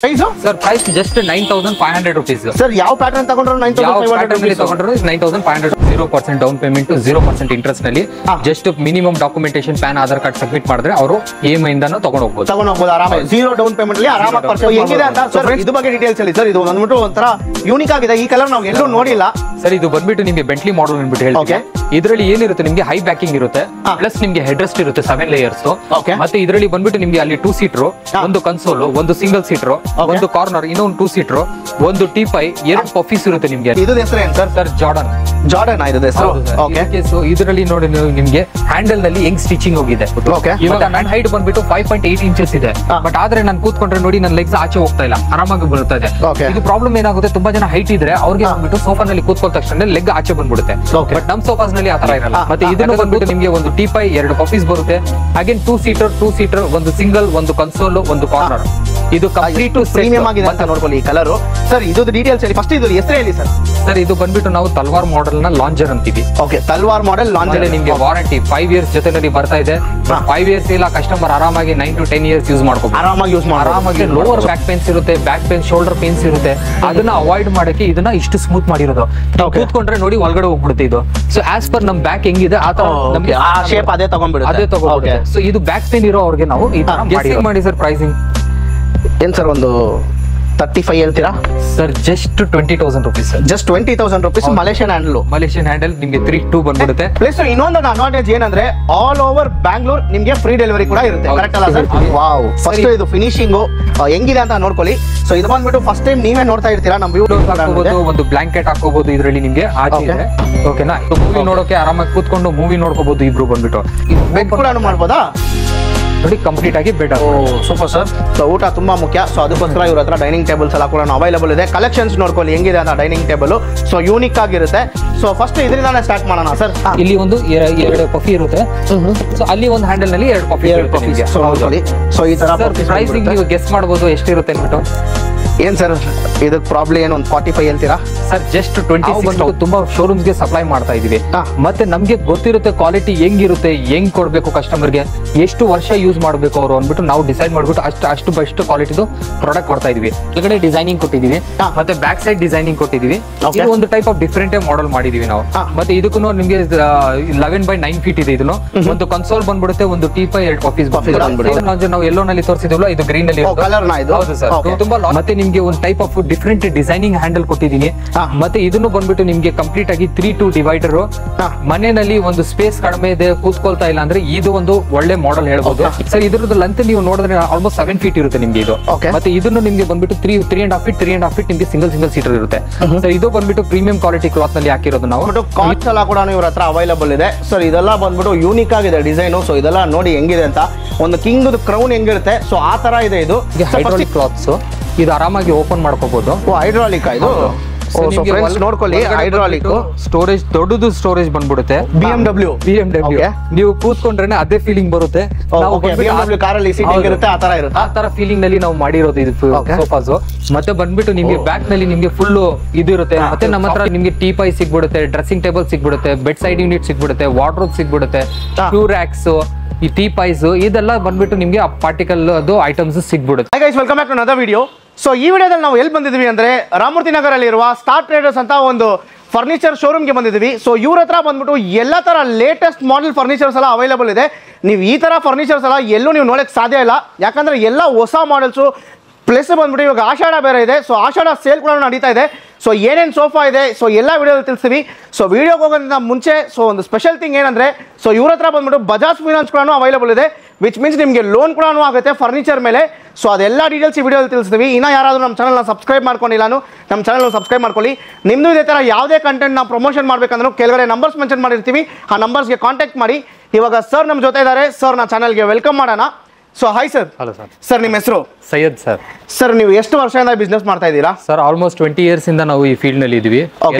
Sir, price just 9,500 rupees. Sir, ಯಾವ pattern ತಗೊಂಡ್ರು 9,500 ತಗೊಂಡ್ರು 9,500 0% ಡೌನ್ ಪೇಮೆಂಟ್ 0% ಇಂಟ್ರೆಸ್ಟ್ ನಲ್ಲಿ just minimum documentation PAN Aadhaar card submit ಮಾಡಿದ್ರೆ ಅವರು EMI ಇಂದಾನು ತಗೊಂಡು ಹೋಗಬಹುದು ಆರಾಮಾಗಿ ಜೀರೋ ಡೌನ್ ಪೇಮೆಂಟ್ ಅಲ್ಲಿ ಆರಾಮಾಗಿ ಪರ್ಚೇಸ್ ಹೆಂಗಿದೆ ಅಂತ ಸರ್ ಇದು ಬಗ್ಗೆ ಡೀಟೇಲ್ಸ್ ಹೇಳಿ ಸರ್. ಇದು ಬಂದ್ಬಿಟ್ಟು ಒಂಥರ ಯೂನಿಕ್ ಆಗಿದೆ, ಈ ಕಲರ್ ನಾವು ಎಲ್ಲೂ ನೋಡಿಲ್ಲ ಸರ್. ಇದು ಬಂದ್ಬಿಟ್ಟು ನಿಮಗೆ ಬೆಂಟ್ಲಿ ಮಾಡಲ್ ಅಂದ್ಬಿಟ್ಟು ಹೇಳ್ತೀವಿ. ಇದರಲ್ಲಿ ಏನಿರುತ್ತೆ ನಿಮಗೆ ಹೈ ಬ್ಯಾಕಿಂಗ್ ಇರುತ್ತೆ, ಪ್ಲಸ್ ನಿಮಗೆ ಹೆಡ್ ರೆಸ್ಟ್ ಇರುತ್ತೆ 7 ಲೇಯರ್ಸ್. ಮತ್ತೆ ಇದರಲ್ಲಿ ಬಂದ್ಬಿಟ್ಟು ನಿಮಗೆ ಅಲ್ಲಿ 2 ಸೀಟರ್, ಒಂದು ಕನ್ಸೋಲ್, ಒಂದು ಸಿಂಗಲ್ ಸೀಟರ್, ಒಂದು ಕಾರ್ನರ್, ಇನ್ನೊಂದು 2 ಸೀಟರ್, ಒಂದು ಟೀಪೈ, 2 ಪಫೀಸ್ ಇರುತ್ತೆ ನಿಮಗೆ. ಇದು ಹೆಸರು ಏನು ಸರ್? ಸರ್ ಜಾರ್ಡನ್ ಇದು ಹೆಸರು. ಓಕೆ, ಸೊ ಇದರಲ್ಲಿ ನೋಡಿ ನಿಮಗೆ ಹ್ಯಾಂಡಲ್ ನಲ್ಲಿ ಹೆಂಗ್ ಸ್ಟಿಚಿಂಗ್ ಹೋಗಿದೆ. ಇವಾಗ ನನ್ನ ಹೈಟ್ ಬಂದ್ಬಿಟ್ಟು 5.8 ಇಂಚಸ್ ಇದೆ, ಬಟ್ ಆದ್ರೆ ನಾನು ಕೂತ್ಕೊಂಡ್ರೆ ನೋಡಿ ನನ್ನ ಲೆಗ್ಸ್ ಆಚೆ ಹೋಗ್ತಾ ಇಲ್ಲ, ಆರಾಮಾಗಿ ಬರುತ್ತಾ ಇದೆ. ಇದು ಪ್ರಾಬ್ಲಮ್ ಏನಾಗುತ್ತೆ, ತುಂಬಾ ಜನ ಹೈಟ್ ಇದ್ರೆ ಅವ್ರಿಗೆ ಬಂದ್ಬಿಟ್ಟು ಸೋಫಾ ನಲ್ಲಿ ಕೂತ್ಕೊಂಡ ತಕ್ಷಣ ಲೆಗ್ ಆಚೆ ಬಂದ್ಬಿಡುತ್ತೆ. ಬಟ್ ನಮ್ ಸೋಫಾಸ್ ನಲ್ಲಿ ಆತರ ಇರಲ್ಲ. ಮತ್ತೆ ಇದನ್ನು ಬಂದ್ಬಿಟ್ಟು ನಿಮಗೆ ಒಂದು ಟೀಪೈ, 2 ಪಫೀಸ್ ಬರುತ್ತೆ. ಹಾಗೆ 2 ಸೀಟರ್, ಒಂದು ಸಿಂಗಲ್, ಒಂದು ಕನ್ಸೋಲ್, ಒಂದು ಕಾರ್ನರ್. ಇದು ಕಂಪ್ಲೀಟ್ ಪ್ರೀಮಿಯಂ ಆಗಿದೆ ಅಂತ ನೋಡ್ಕೊಳ್ಳಿ ಈ ಕಲರ್. ಸರ್ ಇದು ಡೀಟೇಲ್ಸ್ ಹೇಳಿ ಫಸ್ಟ್, ಇದು ಹೆಸರು ಹೇಳಿ ಸರ್. ಸರ್ ಇದು ಬಂದ್ಬಿಟ್ಟು ನಾವು ತಲ್ವಾರ್ ಮಾಡೆಲ್ ನ ಲಾಂಜರ್ ಅಂತೀವಿ. ಓಕೆ, ತಲ್ವಾರ್ ಮಾಡೆಲ್ ಲಾಂಜರ್. ನಿಮಗೆ ವಾರಂಟಿ 5 ಇಯರ್ಸ್ ಜೊತೆನಲ್ಲಿ ಬರ್ತಾ ಇದೆ. 5 ಇಯರ್ಸ್ ಇಲ್ಲ, ಕಸ್ಟಮರ್ ಆರಾಮಾಗಿ 9 to 10 ಇಯರ್ಸ್ ಯೂಸ್ ಮಾಡ್ಕೋಬಹುದು. ಆರಾಮಾಗಿ ಲೋವರ್ ಬ್ಯಾಕ್ ಪೇನ್ಸ್ ಇರುತ್ತೆ, ಬ್ಯಾಕ್ ಪೇನ್, ಶೋಲ್ಡರ್ ಪೇನ್ಸ್ ಇರುತ್ತೆ, ಅದನ್ನ ಅವಾಯ್ಡ್ ಮಾಡಕ್ಕೆ ಇದನ್ನ ಇಷ್ಟು ಸ್ಮೂತ್ ಮಾಡಿರೋದು. ಕೂತ್ಕೊಂಡ್ರೆ ನೋಡಿ ಒಳಗಡೆ ಹೋಗ್ಬಿಡುತ್ತೆ ಇದು. ಸೊ ಆಸ್ ಪರ್ ನಮ್ ಬ್ಯಾಕ್ ಹೆಂಗಿದೆ ಆ ತರ ನಮಗೆ ಶೇಪ್ ಅದೇ ತಗೊಂಡ್ಬಿಡುತ್ತೆ. ಸೊ ಇದು ಬ್ಯಾಕ್ ಪೇನ್ ಇರೋ ಅವ್ರಿಗೆ ನಾವು ಈ ತರ ಮಾಡಿ ಸರ್. ಪ್ರೈಸಿಂಗ್ ಏನ್ ಸರ್, ಒಂದು 35 ಹೇಳ್ತೀರಾ sir? Just 20,000 rupees sir. Just 20,000 rupees. Malaysian handle ನಿಮಗೆ 3-2 ಬಂದ್ಬಿಡುತ್ತೆ. ಪ್ಲಸ್ ಇನ್ನೊಂದು ಅಡ್ವಾಂಟೇಜ್ ಏನಂದ್ರೆ ಆಲ್ ಓವರ್ ಬ್ಯಾಂಗ್ಳೂರ್ ನಿಮ್ಗೆ ಫ್ರೀ ಡೆಲಿವರಿ ಕೂಡ ಇರುತ್ತೆ. ಕರೆಕ್ಟ್ ಅಲ್ಲ ಸರ್? ವಾವ್, ಫಸ್ಟ್ ಇದು ಫಿನಿಶಿಂಗ್ ಹೆಂಗಿದೆ ಅಂತ ನೋಡ್ಕೊಳ್ಳಿ. ಸೊ ಇದು ಬಂದ್ಬಿಟ್ಟು ಫಸ್ಟ್ ಟೈಮ್ ನೀವೇ ನೋಡ್ತಾ ಇರ್ತೀರಾ. ನಮ್ಮ ವ್ಯೂ ಹಾಕೋಬಹುದು, ಒಂದು ಬ್ಲಾಂಕೆಟ್ ಹಾಕೋಬಹುದು ಇದರಲ್ಲಿ ನಿಮ್ಗೆ ಆಚೆ ಇದೆ. ಓಕೆನಾ? ಮೂವಿ ನೋಡೋಕೆ ಆರಾಮಾಗಿ ಕೂತ್ಕೊಂಡು ಮೂವಿ ನೋಡ್ಕೋಬಹುದು. ಇಬ್ರು ಬಂದ್ಬಿಟ್ಟು ಬೆಡ್ ಕೂಡ ಮಾಡ್ಬೋದಾ ನೋಡಿ, ಕಂಪ್ಲೀಟ್ ಆಗಿ ಬೆಡ್. Super sir. ಸೊ ಊಟ ತುಂಬಾ ಮುಖ್ಯ. ಸೊ ಅದಕ್ಕೋಸ್ಕರ ಇವ್ರ ಹತ್ರ ಡೈನಿಂಗ್ ಟೇಬಲ್ಸ್ ಎಲ್ಲ ಕೂಡ ಅವೈಲೇಬಲ್ ಇದೆ. ಕಲೆಕ್ಷನ್ಸ್ ನೋಡ್ಕೊಳ್ಳಿ ಹೆಂಗಿದೆ ಅಂತ ಡೈನಿಂಗ್ ಟೇಬಲ್. ಸೊ ಯೂನಿಕ್ ಆಗಿರುತ್ತೆ. ಸೊ ಫಸ್ಟ್ ಇದರಿಂದಾನೇ ಸ್ಟಾರ್ಟ್ ಮಾಡೋಣ ಸರ್. ಇಲ್ಲಿ ಒಂದು 2 ಪಫಿ ಇರುತ್ತೆ. ಸೊ ಅಲ್ಲಿ ಒಂದು ಹ್ಯಾಂಡಲ್ ನಲ್ಲಿ 2 ಪಫಿ ಇರುತ್ತೆ. ಸೊ ಈ ತರ ಪ್ರೈಸಿಂಗ್ ನೀವು ಗೆಸ್ ಮಾಡಬಹುದು ಎಷ್ಟಿರುತ್ತೆ ಅಂದ್ಬಿಟ್ಟು. ಏನ್ ಸರ್ ಇದಕ್ಕೆ ಪ್ರಾಬ್ಲಮ್ ಏನು, ಒಂದು 45 ಹೇಳ್ತೀರಾ ಸರ್? ಜಸ್ಟ್ 26 ತುಂಬಾ ಶೋರೂಮ್ಸ್ ಗೆ ಸಪ್ಲೈ ಮಾಡ್ತಾ ಇದೀವಿ. ಮತ್ತೆ ನಮ್ಗೆ ಗೊತ್ತಿರುತ್ತೆ ಕ್ವಾಲಿಟಿ ಹೆಂಗಿರುತ್ತೆ, ಹೆಂಗ್ ಕೊಡ್ಬೇಕು ಕಸ್ಟಮರ್ಗೆ, ಎಷ್ಟು ವರ್ಷ ಯೂಸ್ ಮಾಡಬೇಕು ಅವರು ಅಂದ್ಬಿಟ್ಟು ನಾವು ಡಿಸೈಡ್ ಮಾಡ್ಬಿಟ್ಟು ಅಷ್ಟು ಬೆಸ್ಟ್ ಕ್ವಾಲಿಟಿದು ಪ್ರಾಡಕ್ಟ್ ಕೊಡ್ತಾ ಇದೀವಿ. ಕೆಳಗಡೆ ಡಿಸೈನಿಂಗ್ ಕೊಟ್ಟಿದೀವಿ, ಮತ್ತೆ ಬ್ಯಾಕ್ ಸೈಡ್ ಡಿಸೈನಿಂಗ್ ಕೊಟ್ಟಿದೀವಿ. ಇದು ಒಂದು ಟೈಪ್ ಆಫ್ ಡಿಫ್ರೆಂಟ್ ಮಾಡೆಲ್ ಮಾಡಿದೀವಿ ನಾವು. ಮತ್ತೆ ಇದಕ್ಕೂ ನಿಮ್ಗೆ 11/9 ಫೀಟ್ ಇದೆ. ಇದನ್ನು ಒಂದು ಕನ್ಸೋಲ್ ಬಂದ್ಬಿಡುತ್ತೆ, ಒಂದು ಟೀಪೈ, 2 ಪಫೀಸ್ ಬಂದ್ಬಿಡುತ್ತೆ. ನಾವು ಎಲ್ಲೋ ನಲ್ಲಿ ತೋರಿಸಿದ್ವಲ್ಲ, ಇದು ಗ್ರೀನ್ ನಲ್ಲಿ ತುಂಬಾ. ಮತ್ತೆ ನಿಮ್ಗೆ ಒಂದು type of different designing handle ಕೊಟ್ಟಿದ್ದೀನಿ. ಮತ್ತೆ ಇದನ್ನು ಬಂದ್ಬಿಟ್ಟು ನಿಮ್ಗೆ ಕಂಪ್ಲೀಟ್ ಆಗಿ 3-2 ಡಿವೈಡರ್. ಮನೆಯಲ್ಲಿ ಒಂದು ಸ್ಪೇಸ್ ಕಡಿಮೆ ಇದೆ, ಕೂತ್ಕೊಳ್ತಾ ಇಲ್ಲ ಅಂದ್ರೆ ಇದು ಒಂದು ಒಳ್ಳೆ ಮಾಡೆಲ್ ಹೇಳ್ಬೋದು ಸರ್. ಇದ್ರದ್ದು ಲೆಂತ್ ನೀವು ನೋಡಿದ್ರೆ ಆಲ್ಮೋಸ್ಟ್ 7 ಫೀಟ್ ಇರುತ್ತೆ ನಿಮ್ಗೆ ಇದು. ಮತ್ತೆ ಇದನ್ನು ನಿಮ್ಗೆ ಬಂದ್ಬಿಟ್ಟು 3.5 ಫೀಟ್ ನಿಮ್ಗೆ ಸಿಂಗಲ್ ಸೀಟರ್ ಇರುತ್ತೆ ಸರ್. ಇದು ಬಂದ್ಬಿಟ್ಟು ಪ್ರೀಮಿಯಂ ಕ್ವಾಲಿಟಿ ಕ್ಲಾತ್ ನಲ್ಲಿ ಹಾಕಿರೋದು ನಾವು. ಕಾಟ್ಸ್ ಎಲ್ಲ ಕೂಡ ಇವ್ರ ಹತ್ರ ಅವೈಲೇಬಲ್ ಇದೆ ಸರ್. ಇದೆಲ್ಲ ಬಂದ್ಬಿಟ್ಟು ಯೂನಿಕ್ ಆಗಿದೆ ಡಿಸೈನ್. ಸೊ ಇದೆಲ್ಲ ನೋಡಿ ಹೆಂಗಿದೆ ಅಂತ, ಒಂದು ಕಿಂಗ್ ಕ್ರೌನ್ ಹೆಂಗಿರುತ್ತೆ ಸೊ ಆ ತರ ಇದೆ. ಇದು ಹೈಡ್ರಾಲಿಕ್ ಕ್ಲಾತ್ಸ್, ಇದು ಆರಾಮಾಗಿ ಓಪನ್ ಮಾಡ್ಕೋಬಹುದು. ಹೈಡ್ರಾಲಿಕ್ ಇದು ನೋಡ್ಕೊಳ್ಳಿ. ಹೈಡ್ರಾಲಿಕ್ ಸ್ಟೋರೇಜ್, ದೊಡ್ಡದು ಸ್ಟೋರೇಜ್ ಬಂದ್ಬಿಡುತ್ತೆ. BMW ನೀವು ಕೂತ್ಕೊಂಡ್ರೆ ಅದೇ ಫೀಲಿಂಗ್ ಬರುತ್ತೆ. ಕಾರಲ್ಲಿ ಸೀಟಿಂಗ್ ಇರುತ್ತೆ, ಆ ತರ ಫೀಲಿಂಗ್ ನಲ್ಲಿ ನಾವು ಮಾಡಿರೋದು ಇದು ಸೋಫಾಸ್. ಮತ್ತೆ ಬಂದ್ಬಿಟ್ಟು ನಿಮ್ಗೆ ಬ್ಯಾಕ್ ನಲ್ಲಿ ನಿಮ್ಗೆ ಫುಲ್ ಇದು ಇರುತ್ತೆ. ಮತ್ತೆ ನಮ್ಮ ಹತ್ರ ನಿಮ್ಗೆ ಟೀಪೈ ಸಿಗ್ಬಿಡುತ್ತೆ, ಡ್ರೆಸ್ಸಿಂಗ್ ಟೇಬಲ್ ಸಿಗ್ಬಿಡುತ್ತೆ, ಬೆಡ್ ಸೈಡ್ ಯೂನಿಟ್ ಸಿಗ್ಬಿಡುತ್ತೆ, ವಾರ್ಡ್ರೋಬ್ ಸಿಗ್ಬಿಡುತ್ತೆ, ಶೂ ರ್ಯಾಕ್ಸ್, ಈ ಟೀಪೈಸ್, ಇದೆಲ್ಲ ಬಂದ್ಬಿಟ್ಟು ನಿಮ್ಗೆ ಪಾರ್ಟಿಕಲ್ ಅದು ಐಟಮ್ಸ್ ಸಿಗ್ಬಿಡುತ್ತೆ. Hi guys, welcome back to another video. So ಈ ವಿಡಿಯೋದಲ್ಲಿ ನಾವು ಎಲ್ಲಿ ಬಂದಿದ್ವಿ ಅಂದ್ರೆ ರಾಮಮೂರ್ತಿ ನಗರಲ್ಲಿರುವ ಸ್ಟಾರ್ ಟ್ರೇಡರ್ಸ್ ಅಂತ ಒಂದು ಫರ್ನಿಚರ್ ಶೋರೂಮ್ಗೆ ಬಂದಿದ್ದೀವಿ. ಸೊ ಇವ್ರ ಹತ್ರ ಬಂದ್ಬಿಟ್ಟು ಎಲ್ಲ ತರ ಲೇಟೆಸ್ಟ್ ಮಾಡೆಲ್ ಫರ್ನಿಚರ್ಸ್ ಎಲ್ಲ ಅವೈಲೇಬಲ್ ಇದೆ. ನೀವು ಈ ತರ ಫರ್ನಿಚರ್ಸ್ ಎಲ್ಲ ಎಲ್ಲೂ ನೀವು ನೋಡಕ್ಕೆ ಸಾಧ್ಯ ಇಲ್ಲ, ಯಾಕಂದ್ರೆ ಎಲ್ಲ ಹೊಸ ಮಾಡೆಲ್ಸು. ಪ್ಲಸ್ ಬಂದ್ಬಿಟ್ಟು ಇವಾಗ ಆಷಾಢ ಬೇರೆ ಇದೆ. ಸೊ ಆಷಾಢ ಸೇಲ್ ಕೂಡ ನಡೀತಾ ಇದೆ. ಸೊ ಏನೇನು ಸೋಫಾ ಇದೆ ಸೊ ಎಲ್ಲ ವಿಡಿಯೋದಲ್ಲಿ ತಿಳಿಸ್ತೀವಿ. ಸೊ ವಿಡಿಯೋಗೆ ಹೋಗೋದ್ರಿಂದ ಮುಂಚೆ ಸೊ ಒಂದು ಸ್ಪೆಷಲ್ ಥಿಂಗ್ ಏನಂದ್ರೆ, ಸೊ ಇವ್ರ ಹತ್ರ ಬಂದ್ಬಿಟ್ಟು ಬಜಾಜ್ ಫೈನಾನ್ಸ್ ಕೂಡ ಅವೈಲೇಬಲ್ ಇದೆ, ವಿಚ್ ಮೀನ್ಸ್ ನಿಮಗೆ ಲೋನ್ ಕೂಡ ಆಗುತ್ತೆ ಫರ್ನಿಚರ್ ಮೇಲೆ. ಸೊ ಅದೆಲ್ಲ ಡೀಟೇಲ್ಸ್ ಈ ವಿಡಿಯೋದಲ್ಲಿ ತಿಳಿಸ್ತೀವಿ. ಇನ್ನು ಯಾರಾದರೂ ನಮ್ಮ ಚಾನಲ್ನ ಸಬ್ಸ್ಕ್ರೈಬ್ ಮಾಡ್ಕೊಂಡಿಲ್ಲ, ನಮ್ಮ ಚಾನಲ್ನ ಸಬ್ಸ್ಕ್ರೈಬ್ ಮಾಡ್ಕೊಳ್ಳಿ. ನಿಮ್ಮದು ಇದೇ ಥರ ಯಾವುದೇ ಕಂಟೆಂಟ್ ನಾವು ಪ್ರಮೋಷನ್ ಮಾಡಬೇಕಂದ್ರೂ ಕೆಳಗಡೆ ನಂಬರ್ಸ್ ಮೆನ್ಷನ್ ಮಾಡಿರ್ತೀವಿ, ಆ ನಂಬರ್ಸ್ಗೆ ಕಾಂಟ್ಯಾಕ್ಟ್ ಮಾಡಿ. ಇವಾಗ ಸರ್ ನಮ್ಮ ಜೊತೆ ಇದ್ದಾರೆ. ಸರ್ ನಾ ಚಾನಲ್ಗೆ ವೆಲ್ಕಮ್ ಮಾಡೋಣ. So hi sir. Hello sir. Sir ನಿಮ್ಮ ಹೆಸರು? ಸೈಯದ್ ಸರ್. ಸರ್ ನೀವು ಎಷ್ಟು ವರ್ಷದಿಂದ ಬಿಸ್ನೆಸ್ ಮಾಡ್ತಾ ಇದ್ದೀರಾ? ಸರ್ ಆಲ್ಮೋಸ್ಟ್ 20 ಇಯರ್ಸ್ ಇಂದ ನಾವು ಈ ಫೀಲ್ಡ್ ನಲ್ಲಿ ಇದೀವಿ.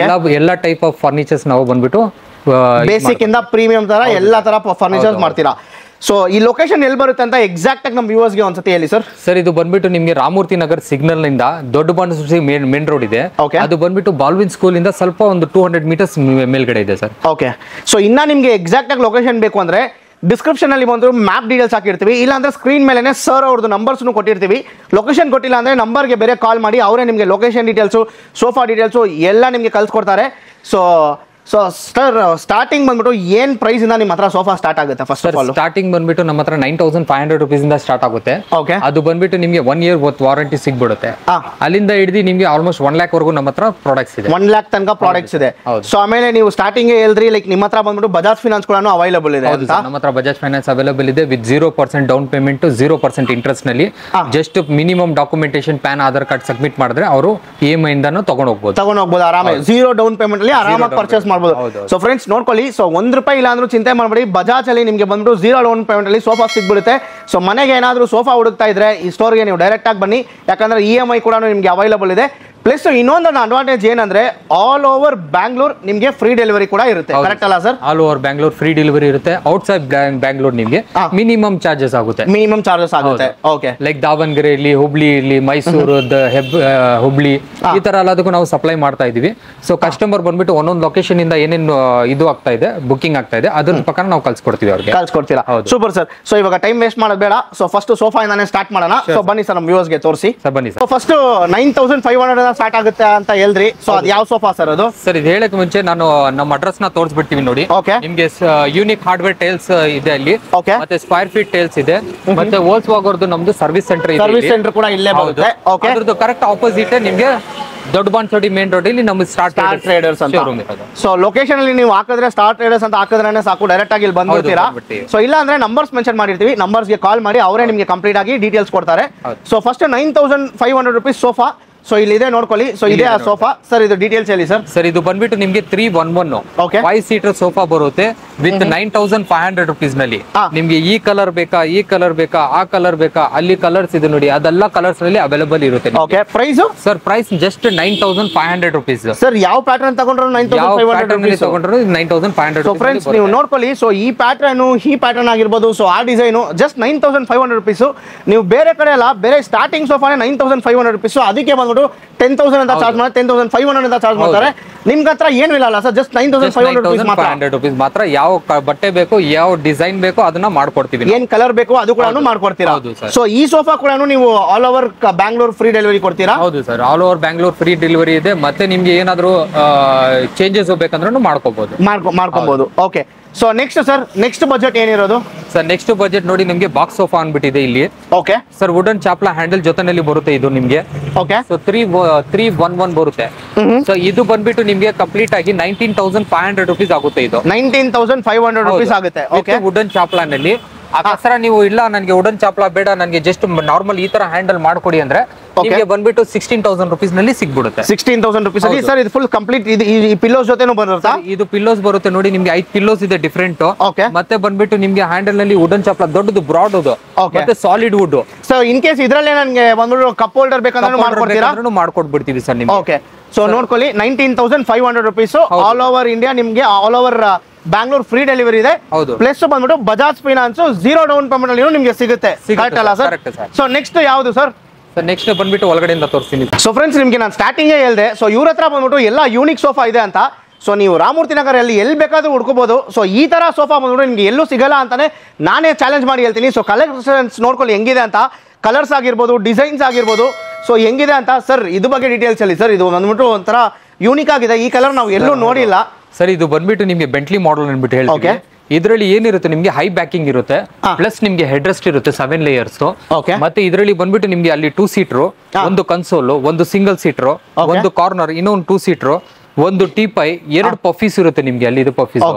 ಎಲ್ಲ ಟೈಪ್ ಆಫ್ ಫರ್ನಿಚರ್ಸ್ ನಾವು ಬಂದ್ಬಿಟ್ಟು ಬೇಸಿಕ್ ಇಂದ ಪ್ರೀಮಿಯಂ ತರ ಎಲ್ಲ ತರ ಫರ್ನಿಚರ್ಸ್ ಮಾಡ್ತೀರಾ. ಸೊ ಈ ಲೊಕೇಶನ್ ಎಲ್ಲಿ ಬರುತ್ತೆ ಅಂತ ಎಕ್ಸಾಕ್ಟ್ ಆಗಿ ನಮ್ಮ ವ್ಯೂವರ್ಸ್ಗೆ ಒಂದ್ಸತಿ ಹೇಳಿ ಸರ್. ಸರ್ ಇದು ಬಂದ್ಬಿಟ್ಟು ನಿಮಗೆ ರಾಮಮೂರ್ತಿ ನಗರ್ ಸಿಗ್ನಲ್ ನಿಂದ ದೊಡ್ಡ ಬಾಣಸೂಸಿ ಮೇನ್ ರೋಡ್ ಇದೆ. ಅದು ಬಂದ್ಬಿಟ್ಟು ಬಾಲ್ವಿನ್ ಸ್ಕೂಲ್ ಇಂದ ಸ್ವಲ್ಪ ಒಂದು 200 ಮೀಟರ್ಸ್ ಮೇಲ್ಗಡೆ ಇದೆ ಸರ್. ಓಕೆ. ಸೊ ಇನ್ನ ನಿಮ್ಗೆ ಎಕ್ಸಾಕ್ಟ್ ಆಗಿ ಲೊಕೇಶನ್ ಬೇಕು ಅಂದ್ರೆ ಡಿಸ್ಕ್ರಿಪ್ಷನ್ ಅಲ್ಲಿ ಬಂದು ಮ್ಯಾಪ್ ಡೀಟೇಲ್ಸ್ ಹಾಕಿರ್ತೀವಿ, ಇಲ್ಲಾಂದ್ರೆ ಸ್ಕ್ರೀನ್ ಮೇಲೆ ಸರ್ ಅವ್ರದ್ದು ನಂಬರ್ಸ್ ಕೊಟ್ಟಿರ್ತೀವಿ. ಲೊಕೇಶನ್ ಕೊಟ್ಟಿಲ್ಲ ಅಂದ್ರೆ ನಂಬರ್ಗೆ ಬೇರೆ ಕಾಲ್ ಮಾಡಿ ಅವರೇ ನಿಮಗೆ ಲೊಕೇಶನ್ ಡೀಟೇಲ್ಸು, ಸೋಫಾ ಡೀಟೇಲ್ಸು ಎಲ್ಲ ನಿಮಗೆ ಕಳ್ಸಿಕೊಡ್ತಾರೆ. ಸೊ ಸರ್ ಸ್ಟಾರ್ಟಿಂಗ್ ಬಂದ್ಬಿಟ್ಟು ಏನ್ ಪ್ರೈಸ್ ಇಂದ ನಿಮ್ಮ ಹತ್ರ ಸೋಫಾ ಸ್ಟಾರ್ಟ್ ಆಗುತ್ತೆ? ಫಸ್ಟ್ ಆಫ್ ಆಲ್ ಸ್ಟಾರ್ಟಿಂಗ್ ಬಂದ್ಬಿಟ್ಟು ನಮ್ಮ ಹತ್ರ 9500 rupees ಇಂದ ಸ್ಟಾರ್ಟ್ ಆಗುತ್ತೆ. ಓಕೆ, ಅದು ಬಂದ್ಬಿಟ್ಟು ನಿಮಗೆ 1 year ವಾರಂಟಿ ಸಿಗ್ಬಿಡುತ್ತೆ. ಅಲ್ಲಿಂದ ಹಿಡಿದು ನಿಮಗೆ ಆಲ್ಮೋಸ್ಟ್ 1 lakh ವರೆಗೂ ನಮ್ಮ ಹತ್ರ ಪ್ರಾಡಕ್ಟ್ಸ್ ಇದೆ. 1 lakh ತನಕ ಪ್ರಾಡಕ್ಟ್ಸ್ ಇದೆ. ಸೊ ಆಮೇಲೆ ನೀವು ಸ್ಟಾರ್ಟಿಂಗ್ ಹೇಳಿದ್ರಿ ಲೈಕ್ ನಿಮ್ಮ ಹತ್ರ ಬಂದ್ಬಿಟ್ಟು ಬಜಾಜ್ ಫೈನಾನ್ಸ್ ಕೂಡ ಅವೈಲೇಬಲ್ ಇದೆ ಅಂತ. ನಮ್ಮ ಹತ್ರ ಬಜಾಜ್ ಫೈನಾನ್ಸ್ ಅವೈಲೇಬಲ್ ಇದೆ ವಿತ್ 0% ಡೌನ್ ಪೇಮೆಂಟ್, 0% ಇಂಟ್ರೆಸ್ಟ್ ನಲ್ಲಿ. Just minimum documentation, PAN, Aadhaar card submit ಮಾಡಿದ್ರೆ ಅವರು EMI ಇಂದಾನು ತಗೊಂಡು ಹೋಗ್ಬೋದು ಆರಾಮಾಗಿ. 0 ಡೌನ್ ಪೇಮೆಂಟ್ ಅಲ್ಲಿ ಆರಾಮಾಗಿ ಪರ್ಚೇಸ್ ಮಾಡಬಹುದು. ಸೊ ಫ್ರೆಂಡ್ಸ್ ನೋಡ್ಕೊಳ್ಳಿ, ಸೊ ₹1 ಇಲ್ಲ ಅಂದ್ರೂ ಚಿಂತೆ ಮಾಡಬೇಡಿ, ಬಜಾಜ್ ಅಲ್ಲಿ ನಿಮಗೆ ಬಂದ್ಬಿಟ್ಟು 0 ಡೌನ್ ಪೇಮೆಂಟ್ ಅಲ್ಲಿ ಸೋಫಾ ಸಿಗ್ಬಿಡುತ್ತೆ. ಸೊ ಮನೆಗೆ ಏನಾದರೂ ಸೋಫಾ ಹುಡುಕ್ತಾ ಇದ್ರೆ ಈ ಸ್ಟೋರ್ಗೆ ನೀವು ಡೈರೆಕ್ಟ್ ಆಗಿ ಬನ್ನಿ, ಯಾಕಂದ್ರೆ EMI ಕೂಡ ನಿಮಗೆ ಅವೈಲೇಬಲ್ ಇದೆ. ಪ್ಲಸ್ ಇನ್ನೊಂದು ಅಡ್ವಾಂಟೇಜ್ ಏನಂದ್ರೆ ಆಲ್ ಓವರ್ ಬ್ಯಾಂಗ್ಳೂರ್ ನಿಮಗೆ ಫ್ರೀ ಡೆಲಿವರಿ ಕೂಡ ಇರುತ್ತೆ. ಕರೆಕ್ಟ್ ಅಲ್ಲ sir? All over Bangalore free delivery ಇರುತ್ತೆ. ಔಟ್ಸೈಡ್ ಬ್ಯಾಂಗ್ಳೂರ್ ನಿಮಗೆ ಮಿನಿಮಮ್ ಚಾರ್ಜಸ್ ಆಗುತ್ತೆ. ಓಕೆ, ಲೈಕ್ ದಾವಣಗೆರೆ ಇರ್ಲಿ, ಹುಬ್ಳಿ ಇರ್ಲಿ, ಮೈಸೂರು, ಹುಬ್ಳಿ, ಈ ತರ ಎಲ್ಲದಕ್ಕೂ ನಾವು ಸಪ್ಲೈ ಮಾಡ್ತಾ ಇದೀವಿ. ಸೊ ಕಸ್ಟಮರ್ ಬಂದ್ಬಿಟ್ಟು ಒಂದೊಂದು ಲೊಕೇಶನ್ ಇಂದ ಏನೇನು ಇದು ಆಗ್ತಾ ಇದೆ, ಬುಕಿಂಗ್ ಆಗ್ತಾ ಇದೆ, ಅದ್ರ ಪ್ರಕಾರ ನಾವು ಕಳ್ಸಿಕೊಡ್ತೀವಿ ಅವ್ರಿಗೆ. ಕಳ್ಸಿಕೊಡ್ತೀರಾ? Super sir. ಸೊ ಇವಾಗ ಟೈಮ್ ವೇಸ್ಟ್ ಮಾಡೋದು ಬೇಡ. ಸೊ ಫಸ್ಟ್ ಸೋಫಾ ಇಂದಾನೆ ಸ್ಟಾರ್ಟ್ ಮಾಡೋಣ. ಸೊ ಬನ್ನಿ ಸರ್, ನಮ್ಮ ವ್ಯೂವರ್ಸ್ ಗೆ ತೋರಿಸಿ. ಬನ್ನಿ ಸರ್. ಫಸ್ಟ್ 9500 ಸ್ಟಾರ್ಟ್ ಆಗುತ್ತೆ ಅಂತ ಹೇಳಿದ್ರಿ. ಸೊ ಅದು ಯಾವ ಸೋಫಾ ಸರ್ ಅದು? ಸರ್ ಇದು ಹೇಳಕ್ ಮುಂಚೆ ನಾನು ನಮ್ಮ ಅಡ್ರೆಸ್ ನ ತೋರಿಸ್ಬಿಡ್ತೀವಿ ನೋಡಿ. ನಿಮ್ಗೆ ಯೂನಿಕ್ ಹಾರ್ಡ್ವೇರ್ ಟೈಲ್ಸ್ ಇದೆ ಅಲ್ಲಿ, ಮತ್ತೆ ಸ್ಕ್ವೇರ್ ಫೀಟ್ ಟೈಲ್ಸ್ ಇದೆ, ಮತ್ತೆ ವೋಲ್ಸ್ವಾಗರ್ದು ನಮ್ದು ಸರ್ವಿಸ್ ಸೆಂಟರ್ ಇದೆ. ಸರ್ವಿಸ್ ಸೆಂಟರ್ ಕೂಡ ಇಲ್ಲೇ ಬರುತ್ತೆ. ಅದ್ರದ್ದು ಕರೆಕ್ಟ್ ಆಪೋಸಿಟ್ ನಿಮ್ಗೆ ದೊಡ್ಡ ಬಾನ್ಸೋಡಿ ಮೇನ್ ರೋಡ್ ಇಲ್ಲಿ ನಮ್ಮ ಸ್ಟಾರ್ ಟ್ರೇಡರ್ಸ್ ಅಂತ. ಸೊ ಲೊಕೇಶನ್ ಅಲ್ಲಿ ನೀವು ಹಾಕಿದ್ರೆ ಸ್ಟಾರ್ ಟ್ರೇಡರ್ಸ್ ಅಂತ ಹಾಕಿದ್ರೆ ಸಾಕು, ಡೈರೆಕ್ಟ್ ಆಗಿ ಇಲ್ಲಿ ಬಂದ್ಬಿಡ್ತೀರಾ. ಸೊ ಇಲ್ಲ ಅಂದ್ರೆ ನಂಬರ್ಸ್ ಮೆನ್ಷನ್ ಮಾಡಿರ್ತೀವಿ, ನಂಬರ್ಸ್ ಗೆ ಕಾಲ್ ಮಾಡಿ ಅವರೇ ನಿಮಗೆ ಕಂಪ್ಲೀಟ್ ಆಗಿ ಡೀಟೇಲ್ಸ್ ಕೊಡ್ತಾರೆ. So first 9500 rupees sofa. So ಇಲ್ಲಿ ಇದೆ ನೋಡ್ಕೊಳ್ಳಿ. ಸೊ ಇದೆ ಆ ಸೋಫಾ. ಸರ್ ಇದು ಡೀಟೇಲ್ಸ್ ಹೇಳಿ ಸರ್. ಸರ್ ಇದು ಬಂದ್ಬಿಟ್ಟು ನಿಮ್ಗೆ 311 5 ಸೀಟರ್ ಸೋಫಾ ಬರುತ್ತೆ ವಿತ್ 9500 rupees ನಲ್ಲಿ. ನಿಮ್ಗೆ ಈ ಕಲರ್ ಬೇಕಾ, ಈ ಕಲರ್ ಬೇಕಾ, ಆ ಕಲರ್ ಬೇಕಾ, ಅಲ್ಲಿ ಕಲರ್ಸ್ ಇದೆ ನೋಡಿ, ಅದೆಲ್ಲ ಕಲರ್ಸ್ ನಲ್ಲಿ ಅವೈಲೇಬಲ್ ಇರುತ್ತೆ. Okay, price sir price just 9500 rupees. Sir ಯಾವ ಪ್ಯಾಟರ್ನ್ ತಗೊಂಡ್ರು 9500 ತಗೊಂಡ್ರು 9500. ಸೊ ಫ್ರೆಂಡ್ಸ್ ನೀವು ನೋಡ್ಕೊಳ್ಳಿ. ಸೊ ಈ ಪ್ಯಾಟರ್ನ್ ಆಗಿರ್ಬೋದು, ಸೊ ಆ ಡಿಸೈನು ಜಸ್ಟ್ 9500 rupees. ನೀವು ಬೇರೆ ಕಡೆ ಎಲ್ಲ ಬೇರೆ ಸ್ಟಾರ್ಟಿಂಗ್ ಸೋಫಾನೇ 9500 rupees. ಅದಕ್ಕೆ ಬಂದ್ಬಿಟ್ಟು 10,000 ಅಂತ ಚಾರ್ಜ್ ಮಾಡಿ 10,500 ಅಂತ ಚಾರ್ಜ್ ಮಾಡ್ತಾರೆ. ನಿಮ್ಗೆ ಹತ್ರ ಏನು ಇಲ್ಲ ಅಲ್ಲ ಸರ್, ಜಸ್ಟ್ 9500 rupees ಮಾತ್ರ. ಯಾವ ಬಟ್ಟೆ ಬೇಕು, ಯಾವ ಡಿಸೈನ್ ಬೇಕು ಅದನ್ನ ಮಾಡ್ಕೊಡ್ತೀವಿ. ಏನ್ ಕಲರ್ ಬೇಕು ಅದು ಕೂಡ ಮಾಡ್ಕೊಡ್ತೀರಾ. ಸೊ ಈ ಸೋಫಾ ಕೂಡ ನೀವು all over Bangalore free delivery ಕೊಡ್ತೀರಾ? ಹೌದು ಸರ್, all over Bangalore free delivery ಇದೆ. ಮತ್ತೆ ನಿಮ್ಗೆ ಏನಾದ್ರು ಚೇಂಜಸ್ ಬೇಕಂದ್ರೂ ಮಾಡ್ಕೋಬಹುದು. Okay, so next sir, next budget ಏನಿರೋದು ಸರ್? ನೆಕ್ಸ್ಟ್ ಬಜೆಟ್ ನೋಡಿ ನಿಮ್ಗೆ ಬಾಕ್ಸ್ ಸೋಫಾ ಅನ್ಬಿಟ್ಟಿದೆ ಇಲ್ಲಿ. ಓಕೆ ಸರ್, ವುಡನ್ ಚಾಪ್ಲಾ ಹ್ಯಾಂಡಲ್ ಜೊತೆನಲ್ಲಿ ಬರುತ್ತೆ ಇದು ನಿಮ್ಗೆ. ಓಕೆ, ಸೊ 311 ಬರುತ್ತೆ. ಸೊ ಇದು ಬಂದ್ಬಿಟ್ಟು ನಿಮ್ಗೆ ಕಂಪ್ಲೀಟ್ ಆಗಿ 19,500 rupees ಆಗುತ್ತೆ. ಇದು 19,500 rupees ಆಗುತ್ತೆ. ಓಕೆ, ವುಡನ್ ಚಾಪ್ಲಾ ನಲ್ಲಿ ಅಕಸ್ರ ನೀವು ಇಲ್ಲ ನನಗೆ ವುಡನ್ ಚಾಪ್ಲಾ ಬೇಡ, ನನಗೆ ಜಸ್ಟ್ ನಾರ್ಮಲ್ ಈ ತರ ಹ್ಯಾಂಡಲ್ ಮಾಡ್ಕೊಡಿ ಅಂದ್ರೆ ನಿಮಗೆ ಬಂದ್ಬಿಟ್ಟು 16,000 rupees ನಲ್ಲಿ ಸಿಗ್ಬಿಡುತ್ತೆ. 16,000 rupees ಅಲ್ಲಿ ಸರ್ ಇದು ಫುಲ್ ಕಂಪ್ಲೀಟ್. ಈ ಪಿಲ್ಲೋಸ್ ಜೊತೆನೂ ಬರುತ್ತಾ? ಇದು ಪಿಲ್ಲೋಸ್ ಬರುತ್ತೆ ನೋಡಿ ನಿಮ್ಗೆ 5 ಪಿಲ್ಲೋಸ್ ಇದೆ ಡಿಫರೆಂಟ್. ಮತ್ತೆ ಬಂದ್ಬಿಟ್ಟು ನಿಮ್ಗೆ ಹ್ಯಾಂಡಲ್ ನಲ್ಲಿ ವುಡನ್ ಚಾಪ್ಲಾ ದೊಡ್ಡದು ಬ್ರಾಡ್ ಅದು, ಮತ್ತೆ solid wood. So in case ಇದ್ರಲ್ಲಿ ನನಗೆ ಬಂದ್ಬಿಟ್ಟು ಕಪ್ ಹೋಲ್ಡರ್ ಬೇಕಂದ್ರೆ ಮಾಡ್ಕೊಡ್ಬಿಡ್ತೀವಿ ಸರ್ ನಿಮ್ಗೆ. ಓಕೆ, ಸೊ ನೋಡ್ಕೊಳ್ಳಿ 19,500 rupees ಆಲ್ ಓವರ್ ಇಂಡಿಯಾ, ನಿಮ್ಗೆ all over Bangalore free delivery ಇದೆ. ಪ್ಲಸ್ ಬಂದ್ಬಿಟ್ಟು ಬಜಾಜ್ ಫೈನಾನ್ಸ್ 0 ಡೌನ್ ಪೇಮೆಂಟ್ ಅಲ್ಲಿ ನಿಮ್ಗೆ ಸಿಗುತ್ತೆ. ಕರೆಕ್ಟ್ ಅಲ್ಲ ಸರ್? ಸೊ ನೆಕ್ಸ್ಟ್ ಯಾವುದು ಸರ್? ನೆಕ್ಸ್ಟ್ ಬಂದ್ಬಿಟ್ಟು ಒಳಗಡೆಯಿಂದ ತೋರಿಸ್ತೀನಿ. ಸೊ ಫ್ರೆಂಡ್ಸ್ ನಿಮ್ಗೆ ನಾನು ಸ್ಟಾರ್ಟಿಂಗ್ ಹೇಳಿದೆ, ಸೊ ಇವ್ರ ಹತ್ರ ಬಂದ್ಬಿಟ್ಟು ಎಲ್ಲ ಯೂನಿಕ್ ಸೋಫಾ ಇದೆ ಅಂತ. ಸೊ ನೀವು ರಾಮಮೂರ್ತಿ ನಗರಲ್ಲಿ ಎಲ್ಲಿ ಬೇಕಾದ್ರೂ ಹುಡ್ಕೋಬಹುದು. ಸೊ ಈ ತರ ಸೋಫಾ ಬಂದ್ಬಿಟ್ಟು ನಿಮ್ಗೆ ಎಲ್ಲೂ ಸಿಗಲ್ಲ ಅಂತಾನೆ ನಾನೇ ಚಾಲೆಂಜ್ ಮಾಡಿ ಹೇಳ್ತೀನಿ. ಸೊ ಕಲೆಕ್ಷನ್ಸ್ ನೋಡ್ಕೊಳ್ಳಿ ಹೆಂಗಿದೆ ಅಂತ, ಕಲರ್ಸ್ ಆಗಿರ್ಬೋದು, ಡಿಸೈನ್ಸ್ ಆಗಿರ್ಬೋದು, ಸೊ ಹೆಂಗಿದೆ ಅಂತ. ಸರ್ ಇದು ಬಗ್ಗೆ ಡೀಟೇಲ್ಸ್ ಹೇಳಿ ಸರ್. ಇದು ಬಂದ್ಬಿಟ್ಟು ಒಂಥರ ಯೂನಿಕ್ ಆಗಿದೆ, ಈ ಕಲರ್ ನಾವು ಎಲ್ಲೂ ನೋಡಿಲ್ಲ ಸರ್. ಇದು ಬಂದ್ಬಿಟ್ಟು ನಿಮ್ಗೆ ಬೆಂಟ್ಲಿ ಮಾಡೆಲ್ ಅಂದ್ಬಿಟ್ಟು ಹೇಳ್ತೀವಿ. ಇದರಲ್ಲಿ ಏನಿರುತ್ತೆ ನಿಮ್ಗೆ ಹೈ ಬ್ಯಾಕಿಂಗ್ ಇರುತ್ತೆ, ಪ್ಲಸ್ ನಿಮ್ಗೆ ಹೆಡ್ ರೆಸ್ಟ್ ಇರುತ್ತೆ 7 layers. ಮತ್ತೆ ಇದರಲ್ಲಿ ಬಂದ್ಬಿಟ್ಟು ನಿಮ್ಗೆ ಅಲ್ಲಿ 2 ಸೀಟರ್, ಒಂದು ಕನ್ಸೋಲ್, ಒಂದು ಸಿಂಗಲ್ ಸೀಟರ್, ಒಂದು ಕಾರ್ನರ್, ಇನ್ನೊಂದು 2 ಸೀಟರ್, ಒಂದು ಟೀಪೈ, 2 ಪಫೀಸ್ ಇರುತ್ತೆ ನಿಮ್ಗೆ ಅಲ್ಲಿ. ಇದು ಪಫೀಸ್.